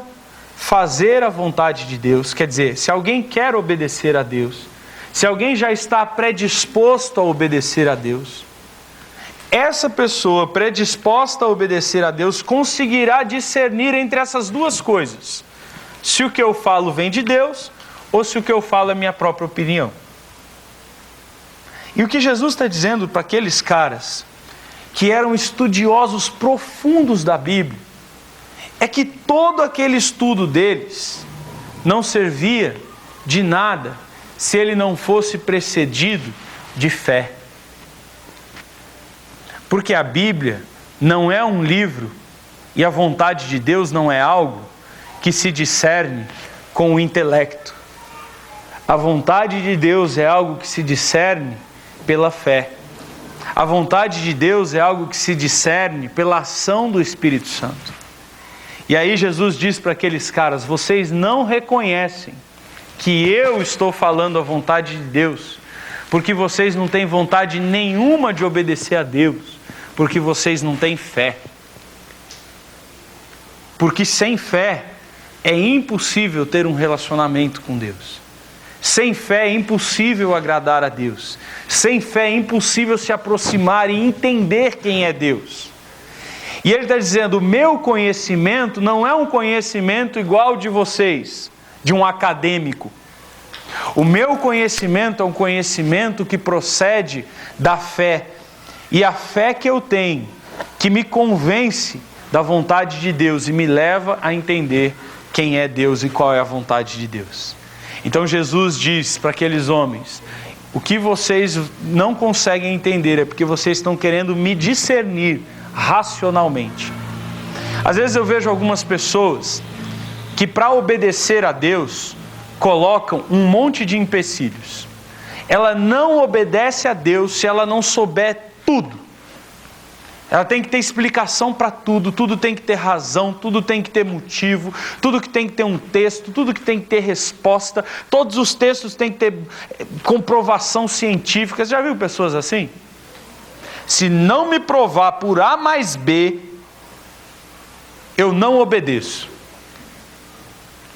fazer a vontade de Deus, quer dizer, se alguém quer obedecer a Deus, se alguém já está predisposto a obedecer a Deus, essa pessoa predisposta a obedecer a Deus conseguirá discernir entre essas duas coisas. Se o que eu falo vem de Deus, ou se o que eu falo é minha própria opinião. E o que Jesus está dizendo para aqueles caras que eram estudiosos profundos da Bíblia, é que todo aquele estudo deles não servia de nada se ele não fosse precedido de fé. Porque a Bíblia não é um livro e a vontade de Deus não é algo que se discerne com o intelecto. A vontade de Deus é algo que se discerne pela fé. A vontade de Deus é algo que se discerne pela ação do Espírito Santo. E aí Jesus diz para aqueles caras, vocês não reconhecem que eu estou falando a vontade de Deus, porque vocês não têm vontade nenhuma de obedecer a Deus, porque vocês não têm fé. Porque sem fé é impossível ter um relacionamento com Deus. Sem fé é impossível agradar a Deus. Sem fé é impossível se aproximar e entender quem é Deus. E ele está dizendo, o meu conhecimento não é um conhecimento igual de vocês, de um acadêmico. O meu conhecimento é um conhecimento que procede da fé. E a fé que eu tenho, que me convence da vontade de Deus e me leva a entender quem é Deus e qual é a vontade de Deus. Então Jesus diz para aqueles homens, o que vocês não conseguem entender é porque vocês estão querendo me discernir racionalmente. Às vezes eu vejo algumas pessoas que para obedecer a Deus colocam um monte de empecilhos. Ela não obedece a Deus se ela não souber tudo. Ela tem que ter explicação para tudo, tudo tem que ter razão, tudo tem que ter motivo, tudo que tem que ter um texto, tudo que tem que ter resposta, todos os textos têm que ter comprovação científica. Você já viu pessoas assim? Se não me provar por A mais B, eu não obedeço.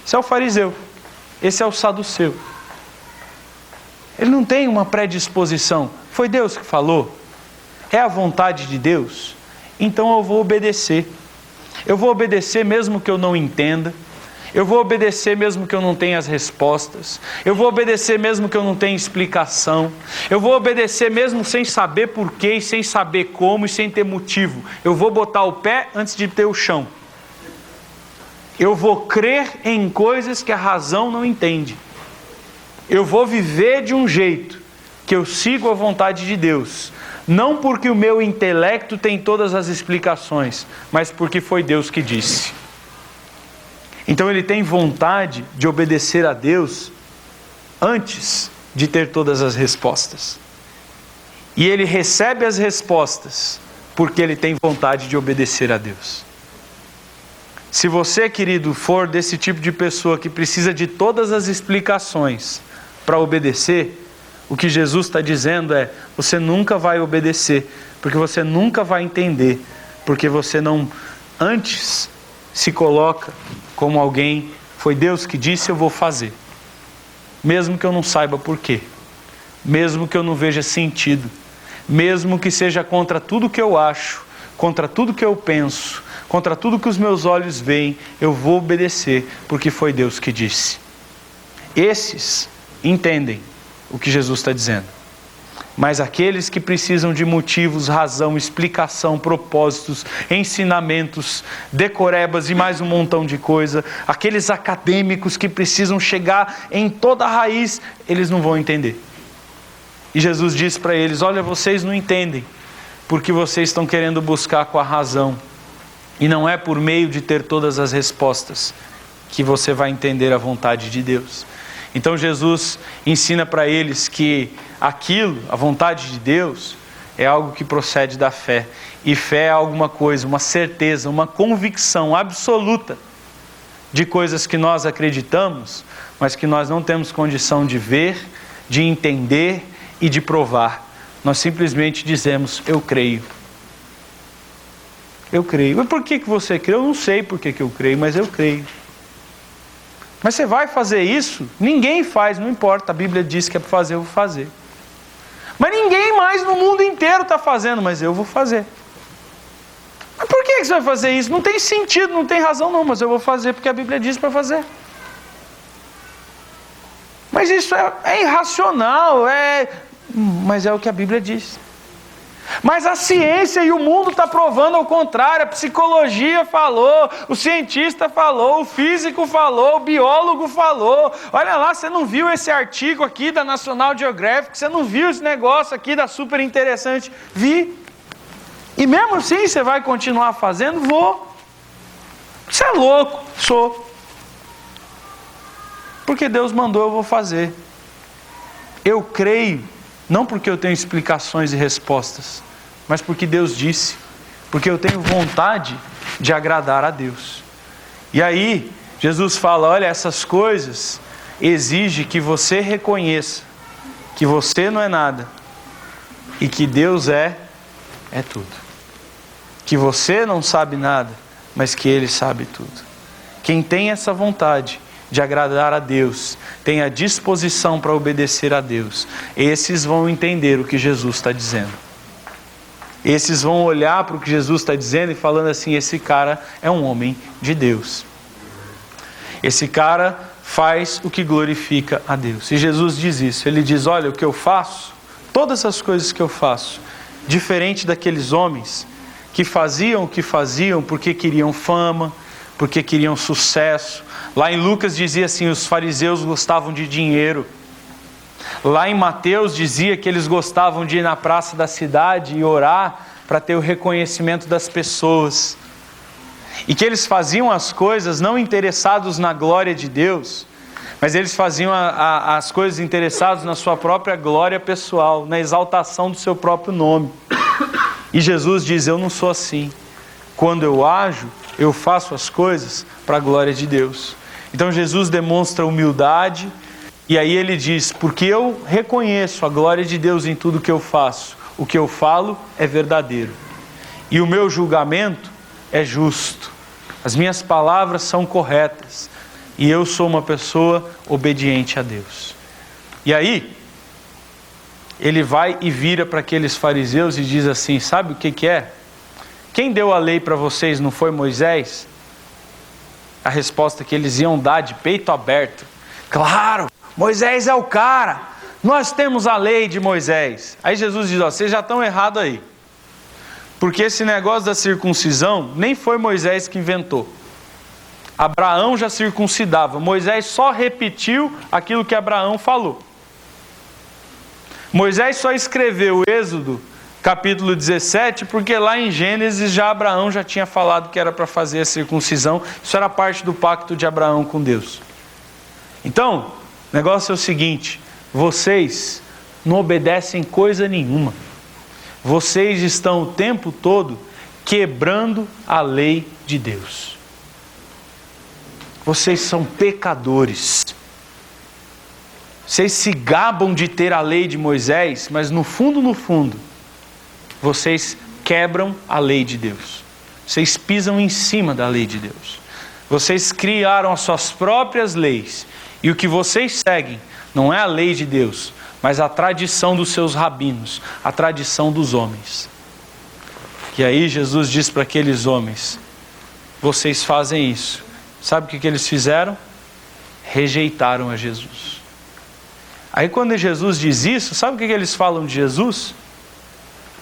Esse é o fariseu, esse é o saduceu. Ele não tem uma predisposição. Foi Deus que falou? É a vontade de Deus? Então eu vou obedecer. Eu vou obedecer mesmo que eu não entenda. Eu vou obedecer mesmo que eu não tenha as respostas. Eu vou obedecer mesmo que eu não tenha explicação. Eu vou obedecer mesmo sem saber porquê, sem saber como e sem ter motivo. Eu vou botar o pé antes de ter o chão. Eu vou crer em coisas que a razão não entende. Eu vou viver de um jeito que eu sigo a vontade de Deus. Não porque o meu intelecto tem todas as explicações, mas porque foi Deus que disse. Então ele tem vontade de obedecer a Deus antes de ter todas as respostas. E ele recebe as respostas porque ele tem vontade de obedecer a Deus. Se você, querido, for desse tipo de pessoa que precisa de todas as explicações para obedecer, o que Jesus está dizendo é: você nunca vai obedecer, porque você nunca vai entender, porque você não antes se coloca como alguém, foi Deus que disse, eu vou fazer. Mesmo que eu não saiba porquê, mesmo que eu não veja sentido, mesmo que seja contra tudo que eu acho, contra tudo que eu penso, contra tudo que os meus olhos veem, eu vou obedecer, porque foi Deus que disse. Esses entendem o que Jesus está dizendo. Mas aqueles que precisam de motivos, razão, explicação, propósitos, ensinamentos, decorebas e mais um montão de coisa, aqueles acadêmicos que precisam chegar em toda a raiz, eles não vão entender. E Jesus diz para eles: olha, vocês não entendem, porque vocês estão querendo buscar com a razão. E não é por meio de ter todas as respostas que você vai entender a vontade de Deus. Então Jesus ensina para eles que aquilo, a vontade de Deus, é algo que procede da fé. E fé é alguma coisa, uma certeza, uma convicção absoluta de coisas que nós acreditamos, mas que nós não temos condição de ver, de entender e de provar. Nós simplesmente dizemos: eu creio. Eu creio. E por que você crê? Eu não sei por que eu creio, mas eu creio. Mas você vai fazer isso? Ninguém faz, não importa. A Bíblia diz que é para fazer, eu vou fazer. Mas ninguém mais no mundo inteiro está fazendo, mas eu vou fazer. Mas por que você vai fazer isso? Não tem sentido, não tem razão não, mas eu vou fazer porque a Bíblia diz para fazer. Mas isso é irracional, mas é o que a Bíblia diz. Mas a ciência e o mundo está provando ao contrário. A psicologia falou, o cientista falou, o físico falou, o biólogo falou. Olha lá, você não viu esse artigo aqui da National Geographic? Você não viu esse negócio aqui da Super Interessante? Vi. E mesmo assim você vai continuar fazendo? Vou. Você é louco? Sou. Porque Deus mandou, eu vou fazer. Eu creio. Não porque eu tenho explicações e respostas, mas porque Deus disse, porque eu tenho vontade de agradar a Deus. E aí, Jesus fala: olha, essas coisas exigem que você reconheça que você não é nada e que Deus é tudo. Que você não sabe nada, mas que Ele sabe tudo. Quem tem essa vontade de agradar a Deus, tem a disposição para obedecer a Deus, esses vão entender o que Jesus está dizendo. Esses vão olhar para o que Jesus está dizendo e falando assim: esse cara é um homem de Deus. Esse cara faz o que glorifica a Deus. E Jesus diz isso, Ele diz: olha, o que eu faço, todas as coisas que eu faço, diferente daqueles homens que faziam o que faziam porque queriam fama, porque queriam sucesso. Lá em Lucas dizia assim: os fariseus gostavam de dinheiro. Lá em Mateus dizia que eles gostavam de ir na praça da cidade e orar para ter o reconhecimento das pessoas. E que eles faziam as coisas não interessados na glória de Deus, mas eles faziam as coisas interessados na sua própria glória pessoal, na exaltação do seu próprio nome. E Jesus diz: eu não sou assim. Quando eu ajo, eu faço as coisas para a glória de Deus. Então Jesus demonstra humildade, e aí ele diz: porque eu reconheço a glória de Deus em tudo que eu faço, o que eu falo é verdadeiro, e o meu julgamento é justo, as minhas palavras são corretas, e eu sou uma pessoa obediente a Deus. E aí, ele vai e vira para aqueles fariseus e diz assim: sabe o que é? Quem deu a lei para vocês não foi Moisés? A resposta que eles iam dar de peito aberto: claro, Moisés é o cara, nós temos a lei de Moisés. Aí Jesus diz: ó, vocês já estão errados aí, porque esse negócio da circuncisão nem foi Moisés que inventou. Abraão já circuncidava, Moisés só repetiu aquilo que Abraão falou. Moisés só escreveu o Êxodo capítulo 17, porque lá em Gênesis já Abraão já tinha falado que era para fazer a circuncisão. Isso era parte do pacto de Abraão com Deus. Então, o negócio é o seguinte: vocês não obedecem coisa nenhuma. Vocês estão o tempo todo quebrando a lei de Deus. Vocês são pecadores. Vocês se gabam de ter a lei de Moisés, mas no fundo, vocês quebram a lei de Deus. Vocês pisam em cima da lei de Deus. Vocês criaram as suas próprias leis. E o que vocês seguem não é a lei de Deus, mas a tradição dos seus rabinos, a tradição dos homens. E aí Jesus diz para aqueles homens: vocês fazem isso. Sabe o que eles fizeram? Rejeitaram a Jesus. Aí quando Jesus diz isso, sabe o que eles falam de Jesus?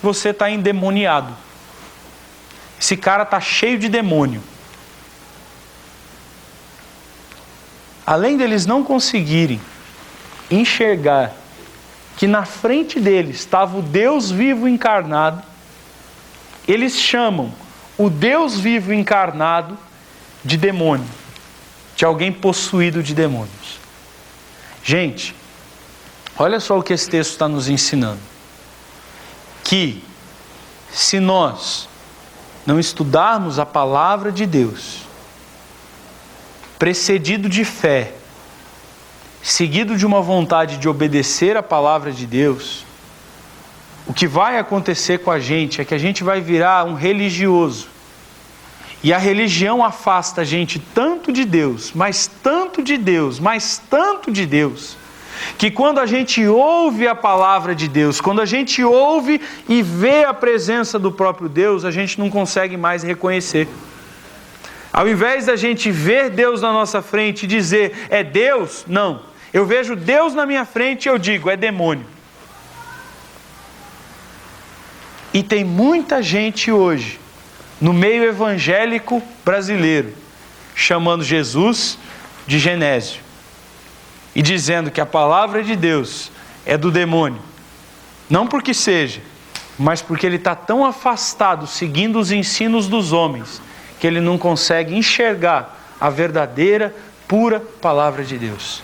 Você está endemoniado. Esse cara está cheio de demônio. Além deles não conseguirem enxergar que na frente deles estava o Deus vivo encarnado, eles chamam o Deus vivo encarnado de demônio, de alguém possuído de demônios. Gente, olha só o que esse texto está nos ensinando. Que se nós não estudarmos a palavra de Deus, precedido de fé, seguido de uma vontade de obedecer a palavra de Deus, o que vai acontecer com a gente é que a gente vai virar um religioso. E a religião afasta a gente tanto de Deus, mas tanto de Deus, mas tanto de Deus, que quando a gente ouve a palavra de Deus, quando a gente ouve e vê a presença do próprio Deus, a gente não consegue mais reconhecer. Ao invés da gente ver Deus na nossa frente e dizer: é Deus? Não. Eu vejo Deus na minha frente e eu digo: é demônio. E tem muita gente hoje, no meio evangélico brasileiro, chamando Jesus de Genésio. E dizendo que a palavra de Deus é do demônio. Não porque seja, mas porque ele está tão afastado, seguindo os ensinos dos homens, que ele não consegue enxergar a verdadeira, pura palavra de Deus.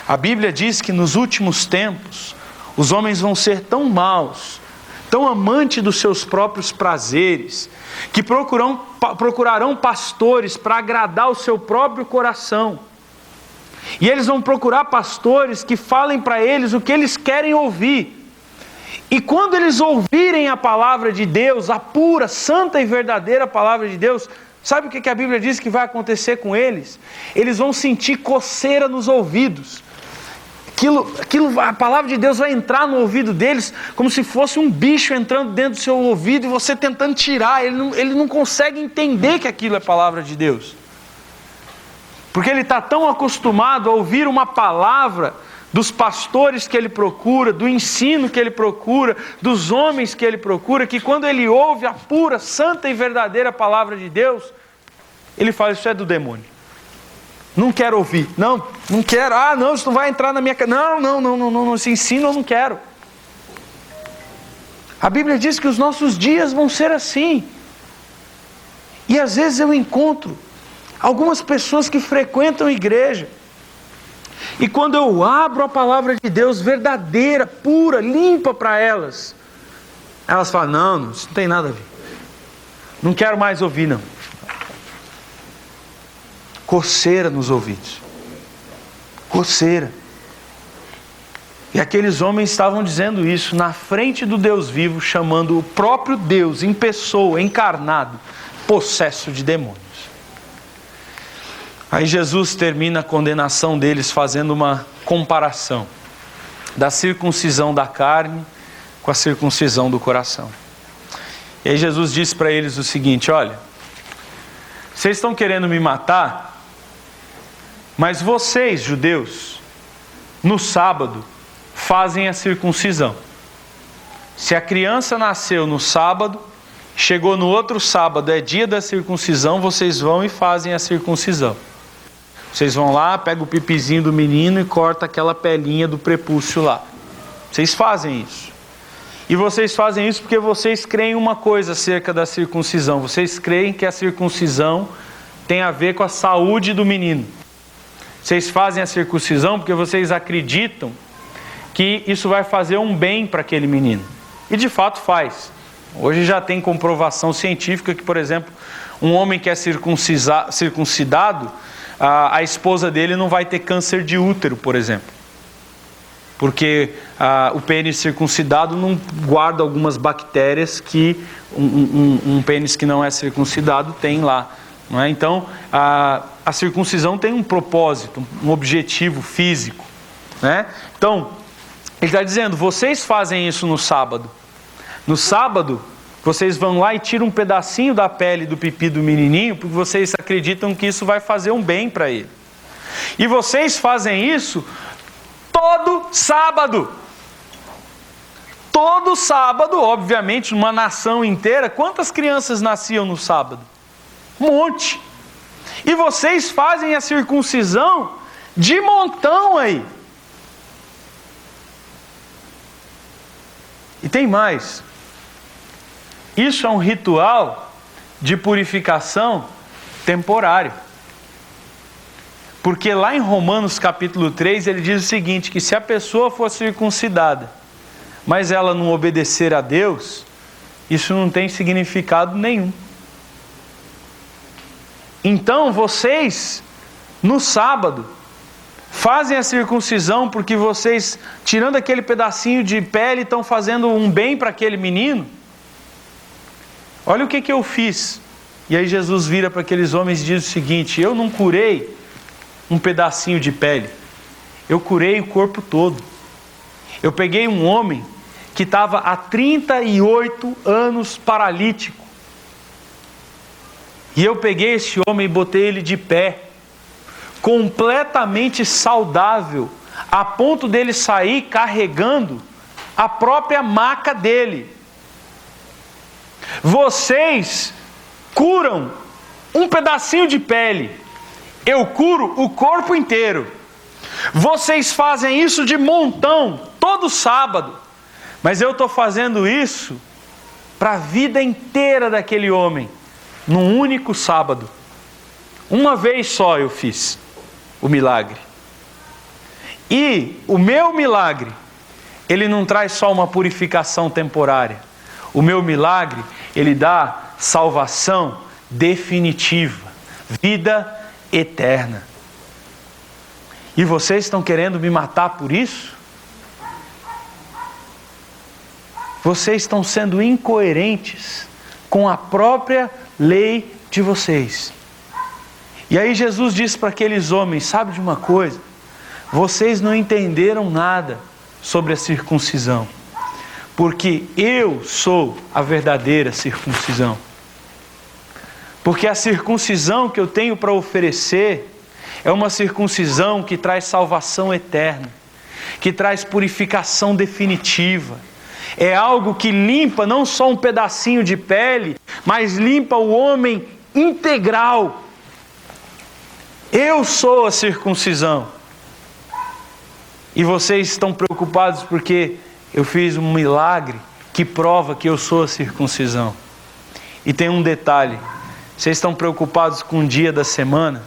A Bíblia diz que nos últimos tempos, os homens vão ser tão maus, tão amantes dos seus próprios prazeres, que procurarão pastores para agradar o seu próprio coração. E eles vão procurar pastores que falem para eles o que eles querem ouvir. E quando eles ouvirem a palavra de Deus, a pura, santa e verdadeira palavra de Deus, sabe o que a Bíblia diz que vai acontecer com eles? Eles vão sentir coceira nos ouvidos. A palavra de Deus vai entrar no ouvido deles como se fosse um bicho entrando dentro do seu ouvido e você tentando tirar. Ele não consegue entender que aquilo é palavra de Deus. Porque ele está tão acostumado a ouvir uma palavra dos pastores que ele procura, do ensino que ele procura, dos homens que ele procura, que quando ele ouve a pura, santa e verdadeira palavra de Deus, ele fala: isso é do demônio. Não quero ouvir. Não quero. Não, isso não vai entrar na minha casa. Não, esse ensino eu não quero. A Bíblia diz que os nossos dias vão ser assim. E às vezes eu encontro algumas pessoas que frequentam a igreja, e quando eu abro a palavra de Deus verdadeira, pura, limpa para elas, Elas falam, não, isso não tem nada a ver. Não quero mais ouvir, não. Coceira nos ouvidos. Coceira. E aqueles homens estavam dizendo isso na frente do Deus vivo, chamando o próprio Deus em pessoa, encarnado, possesso de demônios. Aí Jesus termina a condenação deles fazendo uma comparação da circuncisão da carne com a circuncisão do coração. E aí Jesus disse para eles o seguinte: olha, vocês estão querendo me matar, mas vocês, judeus, no sábado, fazem a circuncisão. Se a criança nasceu no sábado, chegou no outro sábado, é dia da circuncisão, vocês vão e fazem a circuncisão. Vocês vão lá, pegam o pipizinho do menino e cortam aquela pelinha do prepúcio lá. Vocês fazem isso. E vocês fazem isso porque vocês creem uma coisa acerca da circuncisão. Vocês creem que a circuncisão tem a ver com a saúde do menino. Vocês fazem a circuncisão porque vocês acreditam que isso vai fazer um bem para aquele menino. E de fato faz. Hoje já tem comprovação científica que, por exemplo, um homem que é circuncidado, a esposa dele não vai ter câncer de útero, por exemplo. Porque o pênis circuncidado não guarda algumas bactérias que um pênis que não é circuncidado tem lá. Não é? Então, a circuncisão tem um propósito, um objetivo físico. Né? Então, ele está dizendo, vocês fazem isso no sábado. No sábado, vocês vão lá e tiram um pedacinho da pele do pipi do menininho, porque vocês acreditam que isso vai fazer um bem para ele. E vocês fazem isso todo sábado. Todo sábado, obviamente, numa nação inteira, quantas crianças nasciam no sábado? Um monte. E vocês fazem a circuncisão de montão aí. E tem mais. Isso é um ritual de purificação temporário. Porque lá em Romanos capítulo 3, ele diz o seguinte, que se a pessoa for circuncidada, mas ela não obedecer a Deus, isso não tem significado nenhum. Então vocês, no sábado, fazem a circuncisão porque vocês, tirando aquele pedacinho de pele, estão fazendo um bem para aquele menino. Olha o que eu fiz. E aí Jesus vira para aqueles homens e diz o seguinte, eu não curei um pedacinho de pele, eu curei o corpo todo. Eu peguei um homem que estava há 38 anos paralítico. E eu peguei esse homem e botei ele de pé, completamente saudável, a ponto dele sair carregando a própria maca dele. Vocês curam um pedacinho de pele, eu curo o corpo inteiro. Vocês fazem isso de montão, todo sábado, mas eu estou fazendo isso para a vida inteira daquele homem, num único sábado. Uma vez só eu fiz o milagre. E o meu milagre, ele não traz só uma purificação temporária. O meu milagre, ele dá salvação definitiva, vida eterna. E vocês estão querendo me matar por isso? Vocês estão sendo incoerentes com a própria lei de vocês. E aí Jesus disse para aqueles homens, sabe de uma coisa? Vocês não entenderam nada sobre a circuncisão, porque eu sou a verdadeira circuncisão. Porque a circuncisão que eu tenho para oferecer é uma circuncisão que traz salvação eterna, que traz purificação definitiva. É algo que limpa não só um pedacinho de pele, mas limpa o homem integral. Eu sou a circuncisão. E vocês estão preocupados porque eu fiz um milagre que prova que eu sou a circuncisão. E tem um detalhe, vocês estão preocupados com o dia da semana,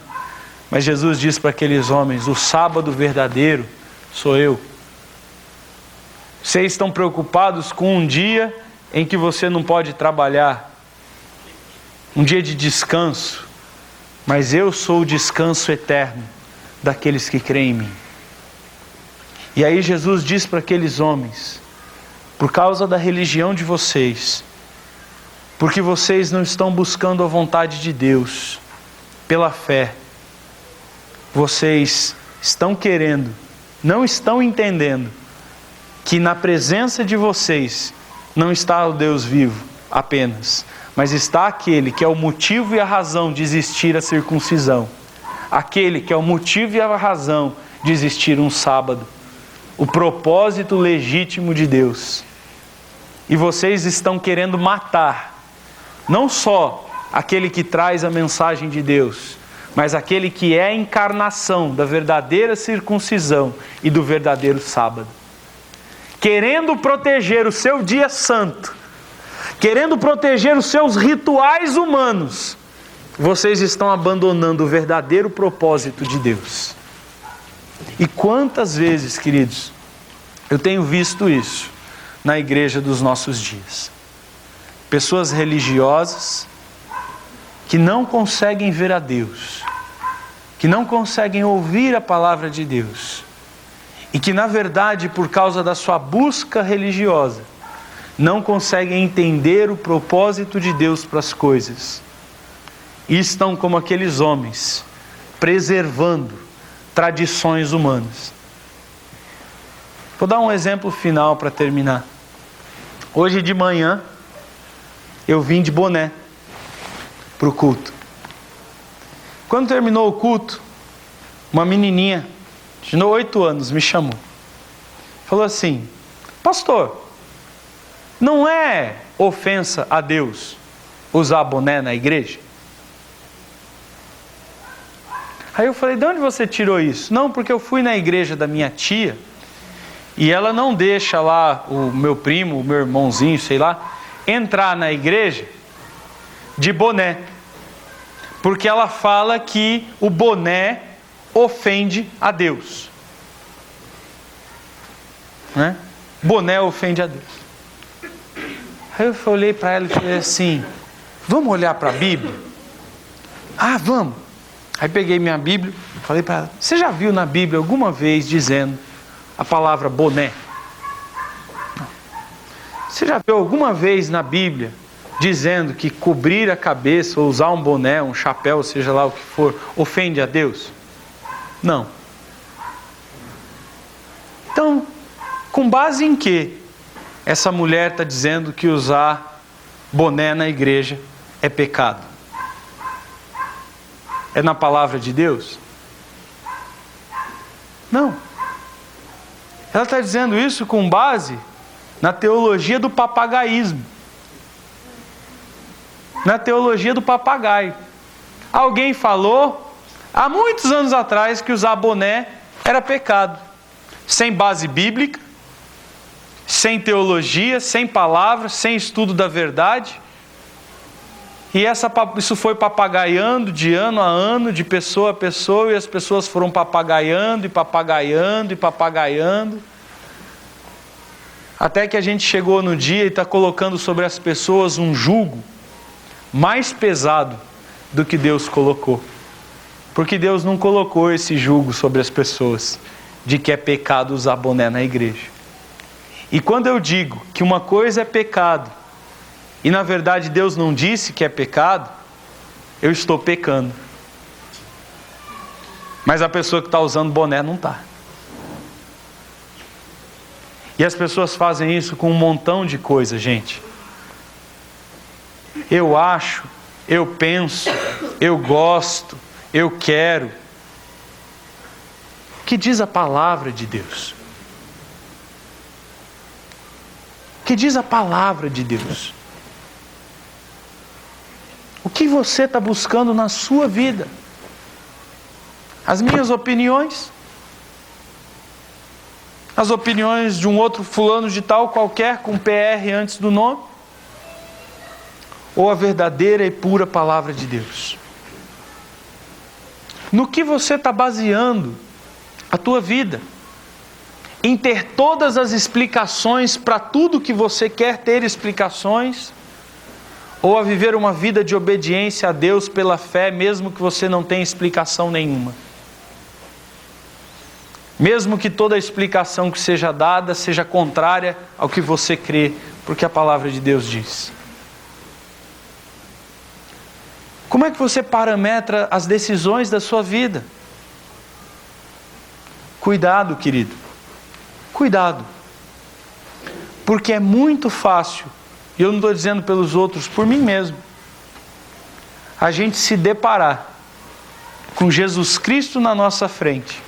mas Jesus diz para aqueles homens, o sábado verdadeiro sou eu. Vocês estão preocupados com um dia em que você não pode trabalhar, um dia de descanso, mas eu sou o descanso eterno daqueles que creem em mim. E aí Jesus diz para aqueles homens: por causa da religião de vocês, porque vocês não estão buscando a vontade de Deus, pela fé, vocês estão querendo, não estão entendendo, que na presença de vocês não está o Deus vivo apenas, mas está aquele que é o motivo e a razão de existir a circuncisão, aquele que é o motivo e a razão de existir um sábado, o propósito legítimo de Deus. E vocês estão querendo matar, não só aquele que traz a mensagem de Deus, mas aquele que é a encarnação da verdadeira circuncisão e do verdadeiro sábado. Querendo proteger o seu dia santo, querendo proteger os seus rituais humanos, vocês estão abandonando o verdadeiro propósito de Deus. E quantas vezes, queridos, eu tenho visto isso na igreja dos nossos dias. Pessoas religiosas que não conseguem ver a Deus, que não conseguem ouvir a palavra de Deus, e que na verdade, por causa da sua busca religiosa, não conseguem entender o propósito de Deus para as coisas, e estão como aqueles homens, preservando tradições humanas. Vou dar um exemplo final para terminar. Hoje de manhã, eu vim de boné para o culto. Quando terminou o culto, uma menininha de 8 anos me chamou. Falou assim: pastor, não é ofensa a Deus usar boné na igreja? Aí eu falei: de onde você tirou isso? Não, porque eu fui na igreja da minha tia e ela não deixa lá o meu primo, o meu irmãozinho, sei lá, entrar na igreja de boné, porque ela fala que o boné ofende a Deus, né? Boné ofende a Deus. Aí eu olhei para ela e falei assim: vamos olhar para a Bíblia? Ah, vamos. Aí peguei minha Bíblia, falei para ela: você já viu na Bíblia alguma vez dizendo a palavra boné? Não. Você já viu alguma vez na Bíblia dizendo que cobrir a cabeça ou usar um boné, um chapéu, seja lá o que for, ofende a Deus? Não. Então, com base em que essa mulher está dizendo que usar boné na igreja é pecado? É na palavra de Deus? Não. Ela está dizendo isso com base na teologia do papagaísmo. Na teologia do papagaio. Alguém falou há muitos anos atrás que usar boné era pecado. Sem base bíblica, sem teologia, sem palavra, sem estudo da verdade. E isso foi papagaiando de ano a ano, de pessoa a pessoa, e as pessoas foram papagaiando e papagaiando e papagaiando. Até que a gente chegou no dia e está colocando sobre as pessoas um jugo mais pesado do que Deus colocou. Porque Deus não colocou esse jugo sobre as pessoas de que é pecado usar boné na igreja. E quando eu digo que uma coisa é pecado, e na verdade Deus não disse que é pecado, eu estou pecando. Mas a pessoa que está usando boné não está. E as pessoas fazem isso com um montão de coisa, gente. Eu acho, eu penso, eu gosto, eu quero. O que diz a palavra de Deus? O que diz a palavra de Deus? O que você está buscando na sua vida? As minhas opiniões? As opiniões de um outro fulano de tal qualquer com PR antes do nome? Ou a verdadeira e pura palavra de Deus? No que você está baseando a tua vida? em ter todas as explicações para tudo que você quer ter explicações, ou a viver uma vida de obediência a Deus pela fé, mesmo que você não tenha explicação nenhuma? Mesmo que toda a explicação que seja dada seja contrária ao que você crê, porque a palavra de Deus diz. Como é que você parametra as decisões da sua vida? Cuidado, querido. Cuidado. Porque é muito fácil, e eu não estou dizendo pelos outros, por mim mesmo, a gente se deparar com Jesus Cristo na nossa frente,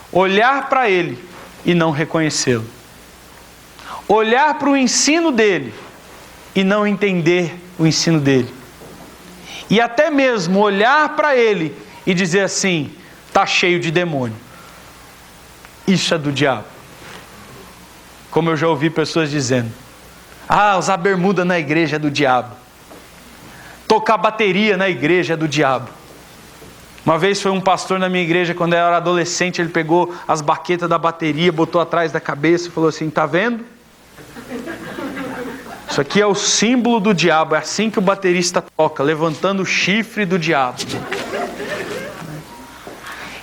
olhar para Ele e não reconhecê-lo, olhar para o ensino dele e não entender o ensino dele, e até mesmo olhar para Ele e dizer assim: está cheio de demônio. Isso é do diabo. Como eu já ouvi pessoas dizendo: usar bermuda na igreja é do diabo, tocar bateria na igreja é do diabo. Uma vez foi um pastor na minha igreja, quando eu era adolescente, ele pegou as baquetas da bateria, botou atrás da cabeça e falou assim: está vendo? Isso aqui é o símbolo do diabo, é assim que o baterista toca, levantando o chifre do diabo.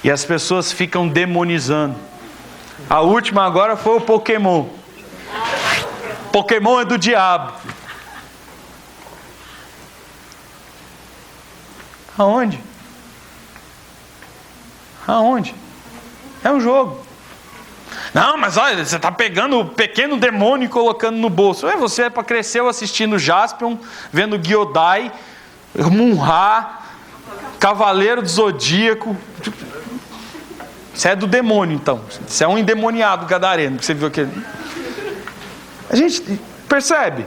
E as pessoas ficam demonizando. A última agora foi o Pokémon. Pokémon é do diabo. Aonde? Aonde? É um jogo. Não, mas olha, você está pegando o pequeno demônio e colocando no bolso. Você para crescer assistindo Jaspion, vendo Gyodai, Mun-Ra, Cavaleiro do Zodíaco. Isso é do demônio, então. Isso é um endemoniado gadareno, que você viu aquele. A gente percebe.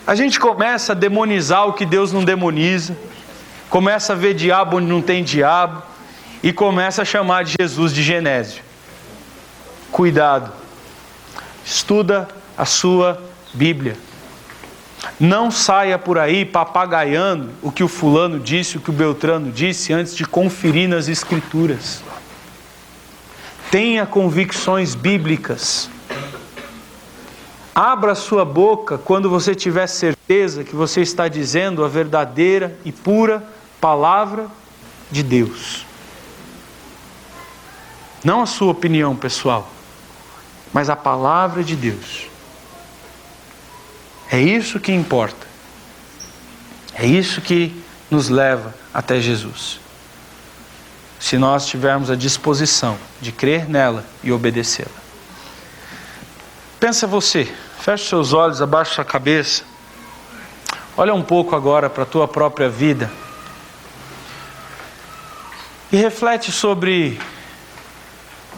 A gente começa a demonizar o que Deus não demoniza. Começa a ver diabo onde não tem diabo. E começa a chamar de Jesus de Genésio. Cuidado. Estuda a sua Bíblia. Não saia por aí papagaiando o que o fulano disse, o que o Beltrano disse, antes de conferir nas Escrituras. Tenha convicções bíblicas. Abra sua boca quando você tiver certeza que você está dizendo a verdadeira e pura palavra de Deus. Não a sua opinião pessoal, mas a palavra de Deus. É isso que importa. É isso que nos leva até Jesus. Se nós tivermos a disposição de crer nela e obedecê-la. Pensa você, feche seus olhos, abaixa sua cabeça. Olha um pouco agora para a tua própria vida. E reflete sobre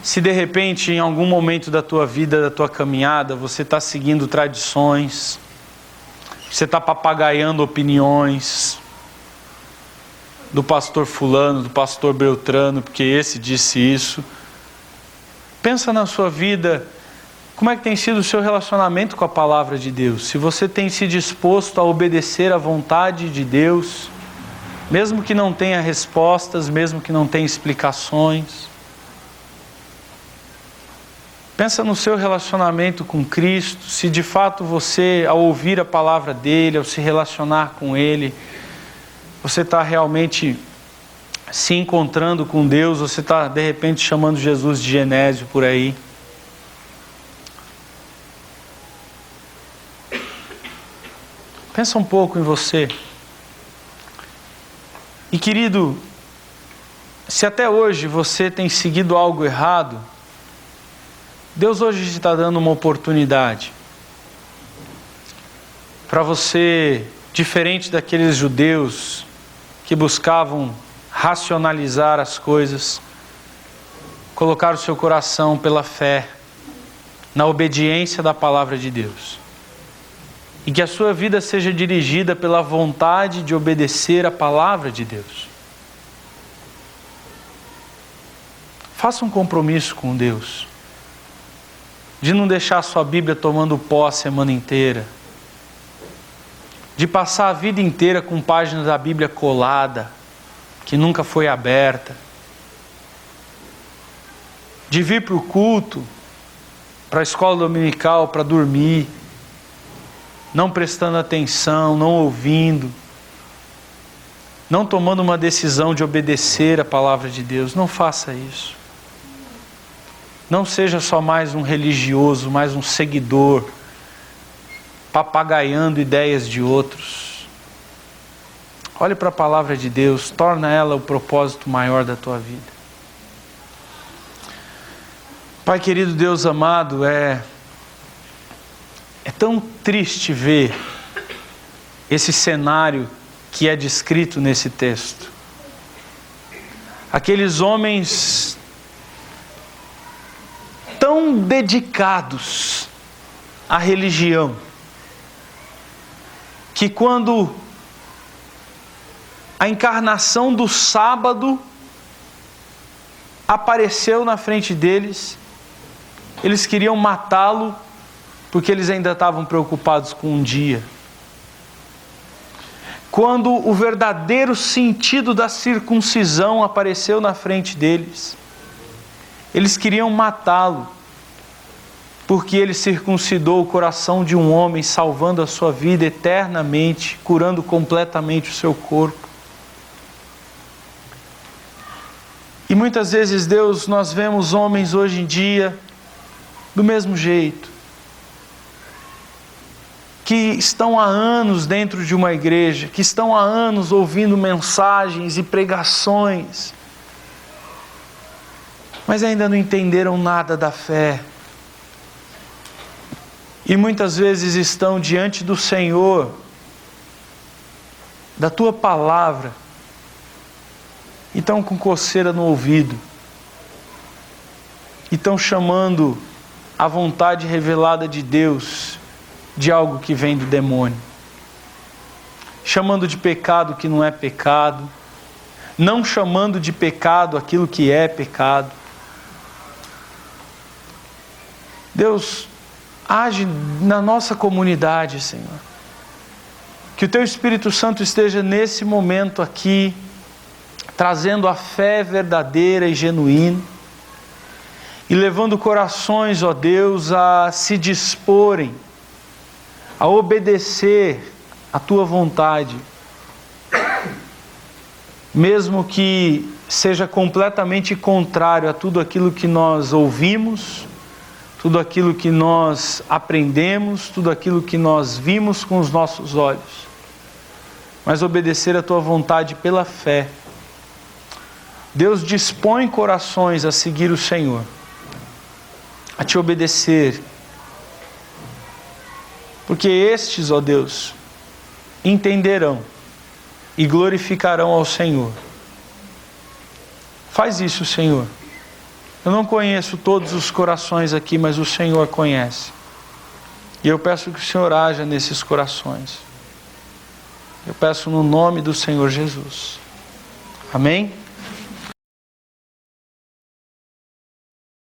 se de repente em algum momento da tua vida, da tua caminhada, você está seguindo tradições, você está papagaiando opiniões do pastor fulano, do pastor Beltrano, porque esse disse isso. Pensa na sua vida, como é que tem sido o seu relacionamento com a palavra de Deus? Se você tem se disposto a obedecer à vontade de Deus, mesmo que não tenha respostas, mesmo que não tenha explicações. Pensa no seu relacionamento com Cristo, se de fato você, ao ouvir a palavra dele, ao se relacionar com ele, você está realmente se encontrando com Deus, você está de repente chamando Jesus de Genésio por aí. Pensa um pouco em você. E querido, se até hoje você tem seguido algo errado, Deus hoje te está dando uma oportunidade para você, diferente daqueles judeus que buscavam racionalizar as coisas, colocar o seu coração pela fé, na obediência da palavra de Deus. E que a sua vida seja dirigida pela vontade de obedecer a palavra de Deus. Faça um compromisso com Deus, de não deixar a sua Bíblia tomando pó a semana inteira, de passar a vida inteira com páginas da Bíblia colada, que nunca foi aberta. de vir para o culto, para a escola dominical, para dormir, não prestando atenção, não ouvindo, não tomando uma decisão de obedecer a palavra de Deus. Não faça isso. Não seja só mais um religioso, mais um seguidor, papagaiando ideias de outros. Olhe para a palavra de Deus, torna ela o propósito maior da tua vida. Pai querido, Deus amado, é tão triste ver esse cenário que é descrito nesse texto. Aqueles homens tão dedicados à religião, que quando a encarnação do sábado apareceu na frente deles, eles queriam matá-lo, porque eles ainda estavam preocupados com um dia. Quando o verdadeiro sentido da circuncisão apareceu na frente deles, eles queriam matá-lo, porque ele circuncidou o coração de um homem, salvando a sua vida eternamente, curando completamente o seu corpo. E muitas vezes, Deus, nós vemos homens hoje em dia do mesmo jeito, que estão há anos dentro de uma igreja, que estão há anos ouvindo mensagens e pregações, mas ainda não entenderam nada da fé. E muitas vezes estão diante do Senhor, da Tua palavra, e estão com coceira no ouvido, e estão chamando a vontade revelada de Deus de algo que vem do demônio, chamando de pecado o que não é pecado, não chamando de pecado aquilo que é pecado. Deus, age na nossa comunidade, Senhor. Que o Teu Espírito Santo esteja nesse momento aqui, trazendo a fé verdadeira e genuína, e levando corações, ó Deus, a se disporem a obedecer a Tua vontade, mesmo que seja completamente contrário a tudo aquilo que nós ouvimos, tudo aquilo que nós aprendemos, tudo aquilo que nós vimos com os nossos olhos, mas obedecer a Tua vontade pela fé. Deus, dispõe corações a seguir o Senhor, a Te obedecer, porque estes, ó Deus, entenderão e glorificarão ao Senhor. Faz isso, Senhor. Eu não conheço todos os corações aqui, mas o Senhor conhece. E eu peço que o Senhor haja nesses corações. Eu peço no nome do Senhor Jesus. Amém?